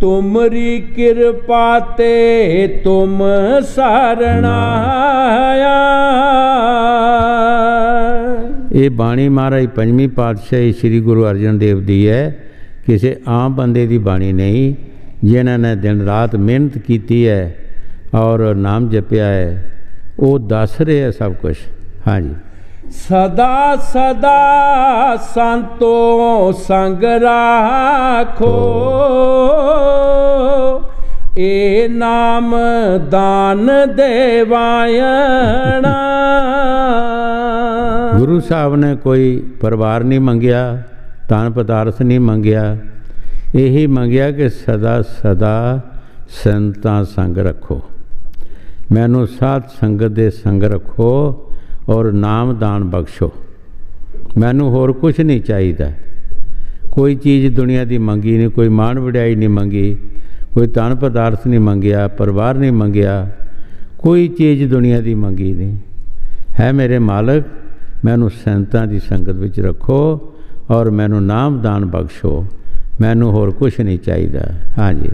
तुमरी कृपा ते तुम शरण आया। ये बाणी महाराज पंजवीं पातशाही श्री गुरु अर्जन देव दी है, किसी आम बंदे की बाणी नहीं, जिन्होंने दिन रात मेहनत की है और नाम जपया है, वो दस रहे है सब कुछ। हाँ जी। सदा सदा संतों संग राखो, ए नाम दान देवायना। गुरु साहब ने कोई परिवार नहीं मंगया, ਧਨ ਪਦਾਰਥ ਨਹੀਂ ਮੰਗਿਆ, ਇਹੀ ਮੰਗਿਆ ਕਿ ਸਦਾ ਸਦਾ ਸੰਤਾਂ ਸੰਗ ਰੱਖੋ, ਮੈਨੂੰ ਸਾਧ ਸੰਗਤ ਦੇ ਸੰਗ ਰੱਖੋ ਔਰ ਨਾਮ ਦਾਨ ਬਖਸ਼ੋ। ਮੈਨੂੰ ਹੋਰ ਕੁਛ ਨਹੀਂ ਚਾਹੀਦਾ, ਕੋਈ ਚੀਜ਼ ਦੁਨੀਆ ਦੀ ਮੰਗੀ ਨਹੀਂ, ਕੋਈ ਮਾਣ ਵਡਿਆਈ ਨਹੀਂ ਮੰਗੀ, ਕੋਈ ਧਨ ਪਦਾਰਥ ਨਹੀਂ ਮੰਗਿਆ, ਪਰਿਵਾਰ ਨਹੀਂ ਮੰਗਿਆ, ਕੋਈ ਚੀਜ਼ ਦੁਨੀਆ ਦੀ ਮੰਗੀ ਨਹੀਂ ਹੈ। ਮੇਰੇ ਮਾਲਕ, ਮੈਨੂੰ ਸੰਤਾਂ ਦੀ ਸੰਗਤ ਵਿੱਚ ਰੱਖੋ ਔਰ ਮੈਨੂੰ ਨਾਮ ਦਾਨ ਬਖਸ਼ੋ, ਮੈਨੂੰ ਹੋਰ ਕੁਛ ਨਹੀਂ ਚਾਹੀਦਾ। ਹਾਂਜੀ।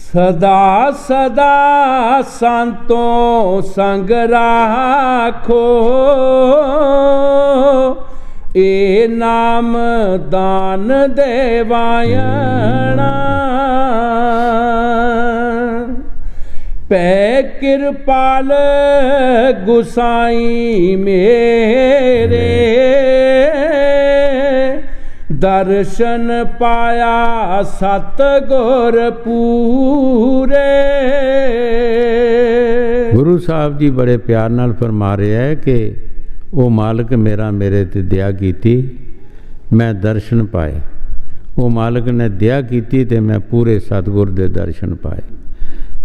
ਸਦਾ ਸਦਾ ਸੰਤੋਂ ਸੰਗ ਰਾਖੋ, ਇਹ ਨਾਮ ਦਾਨ ਦੇਵਾਇਣਾ, ਪੈ ਕਿਰਪਾਲ ਗੁਸਾਈ ਮੇਰੇ, ਦਰਸ਼ਨ ਪਾਇਆ ਸਤਿਗੁਰ ਪੂਰੇ। ਗੁਰੂ ਸਾਹਿਬ ਜੀ ਬੜੇ ਪਿਆਰ ਨਾਲ ਫਰਮਾ ਰਿਹਾ ਹੈ ਕਿ ਉਹ ਮਾਲਕ ਮੇਰਾ ਮੇਰੇ ਤੇ ਦਇਆ ਕੀਤੀ, ਮੈਂ ਦਰਸ਼ਨ ਪਾਏ। ਉਹ ਮਾਲਕ ਨੇ ਦਇਆ ਕੀਤੀ ਤੇ ਮੈਂ ਪੂਰੇ ਸਤਿਗੁਰ ਦੇ ਦਰਸ਼ਨ ਪਾਏ।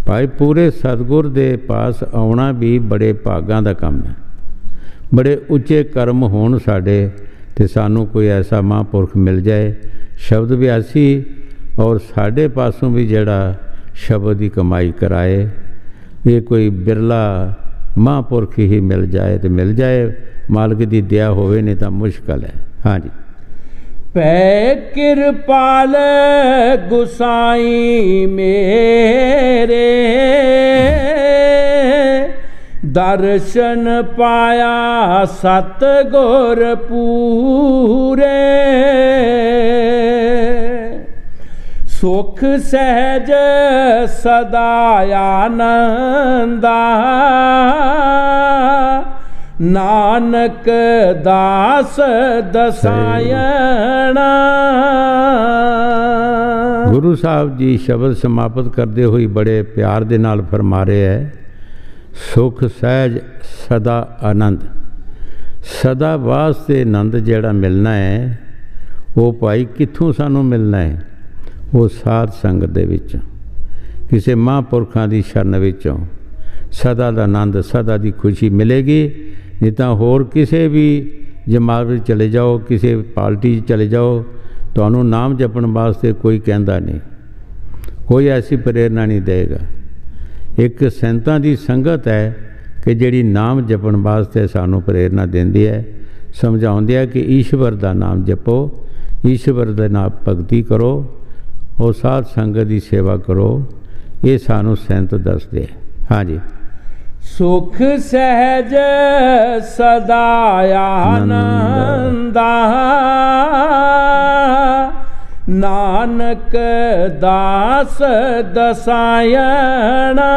ਭਾਈ ਪੂਰੇ ਸਤਿਗੁਰ ਦੇ ਪਾਸ ਆਉਣਾ ਵੀ ਬੜੇ ਭਾਗਾਂ ਦਾ ਕੰਮ ਹੈ। ਬੜੇ ਉੱਚੇ ਕਰਮ ਹੋਣ ਸਾਡੇ ਤੇ ਸਾਨੂੰ ਕੋਈ ਐਸਾ ਮਹਾਂਪੁਰਖ ਮਿਲ ਜਾਏ ਸ਼ਬਦ ਵਿਆਸੀ, ਔਰ ਸਾਡੇ ਪਾਸੋਂ ਵੀ ਜਿਹੜਾ ਸ਼ਬਦ ਦੀ ਕਮਾਈ ਕਰਾਏ। ਇਹ ਕੋਈ ਬਿਰਲਾ ਮਹਾਂਪੁਰਖ ਹੀ ਮਿਲ ਜਾਏ ਤੇ ਮਿਲ ਜਾਏ, ਮਾਲਕ ਦੀ ਦਇਆ ਹੋਵੇ, ਨਹੀਂ ਤਾਂ ਮੁਸ਼ਕਲ ਹੈ। ਹਾਂਜੀ। ਪੈ ਕਿਰਪਾਲ ਗੁਸਾਈ ਮੇਰੇ, ਦਰਸ਼ਨ ਪਾਇਆ ਸਤਿਗੁਰ ਪੂਰੇ, ਸੁਖ ਸਹਿਜ ਸਦਾ ਆਨੰਦਾ, ਨਾਨਕ ਦਾਸ ਦਸਾਇਣਾ। ਗੁਰੂ ਸਾਹਿਬ ਜੀ ਸ਼ਬਦ ਸਮਾਪਤ ਕਰਦੇ ਹੋਏ ਬੜੇ ਪਿਆਰ ਦੇ ਨਾਲ ਫਰਮਾ ਰਹੇ ਹੈ, ਸੁਖ ਸਹਿਜ ਸਦਾ ਆਨੰਦ। ਸਦਾ ਵਾਸਤੇ ਆਨੰਦ ਜਿਹੜਾ ਮਿਲਣਾ ਹੈ ਉਹ ਭਾਈ ਕਿੱਥੋਂ ਸਾਨੂੰ ਮਿਲਣਾ ਹੈ? ਉਹ ਸਾਧ ਸੰਗਤ ਦੇ ਵਿੱਚੋਂ, ਕਿਸੇ ਮਹਾਂਪੁਰਖਾਂ ਦੀ ਸ਼ਰਨ ਵਿੱਚੋਂ ਸਦਾ ਦਾ ਆਨੰਦ, ਸਦਾ ਦੀ ਖੁਸ਼ੀ ਮਿਲੇਗੀ। ਨਹੀਂ ਤਾਂ ਹੋਰ ਕਿਸੇ ਵੀ ਜਮਾਤ ਵਿੱਚ ਚਲੇ ਜਾਓ, ਕਿਸੇ ਪਾਰਟੀ 'ਚ ਚਲੇ ਜਾਓ, ਤੁਹਾਨੂੰ ਨਾਮ ਜਪਣ ਵਾਸਤੇ ਕੋਈ ਕਹਿੰਦਾ ਨਹੀਂ, ਕੋਈ ਐਸੀ ਪ੍ਰੇਰਨਾ ਨਹੀਂ ਦੇਗਾ। ਇੱਕ ਸੰਤਾਂ ਦੀ ਸੰਗਤ ਹੈ ਕਿ ਜਿਹੜੀ ਨਾਮ ਜਪਣ ਵਾਸਤੇ ਸਾਨੂੰ ਪ੍ਰੇਰਨਾ ਦਿੰਦੀ ਹੈ, ਸਮਝਾਉਂਦੀ ਹੈ ਕਿ ਈਸ਼ਵਰ ਦਾ ਨਾਮ ਜਪੋ, ਈਸ਼ਵਰ ਦੇ ਨਾਲ ਭਗਤੀ ਕਰੋ, ਉਹ ਸਾਧ ਸੰਗਤ ਦੀ ਸੇਵਾ ਕਰੋ। ਇਹ ਸਾਨੂੰ ਸੰਤ ਦੱਸਦੇ। ਹਾਂਜੀ। ਸੁਖ ਸਹਿਜ ਸਦਾ ਆਨੰਦਾ, ਨਾਨਕ ਦਾਸ ਦਸਾਇਣਾ।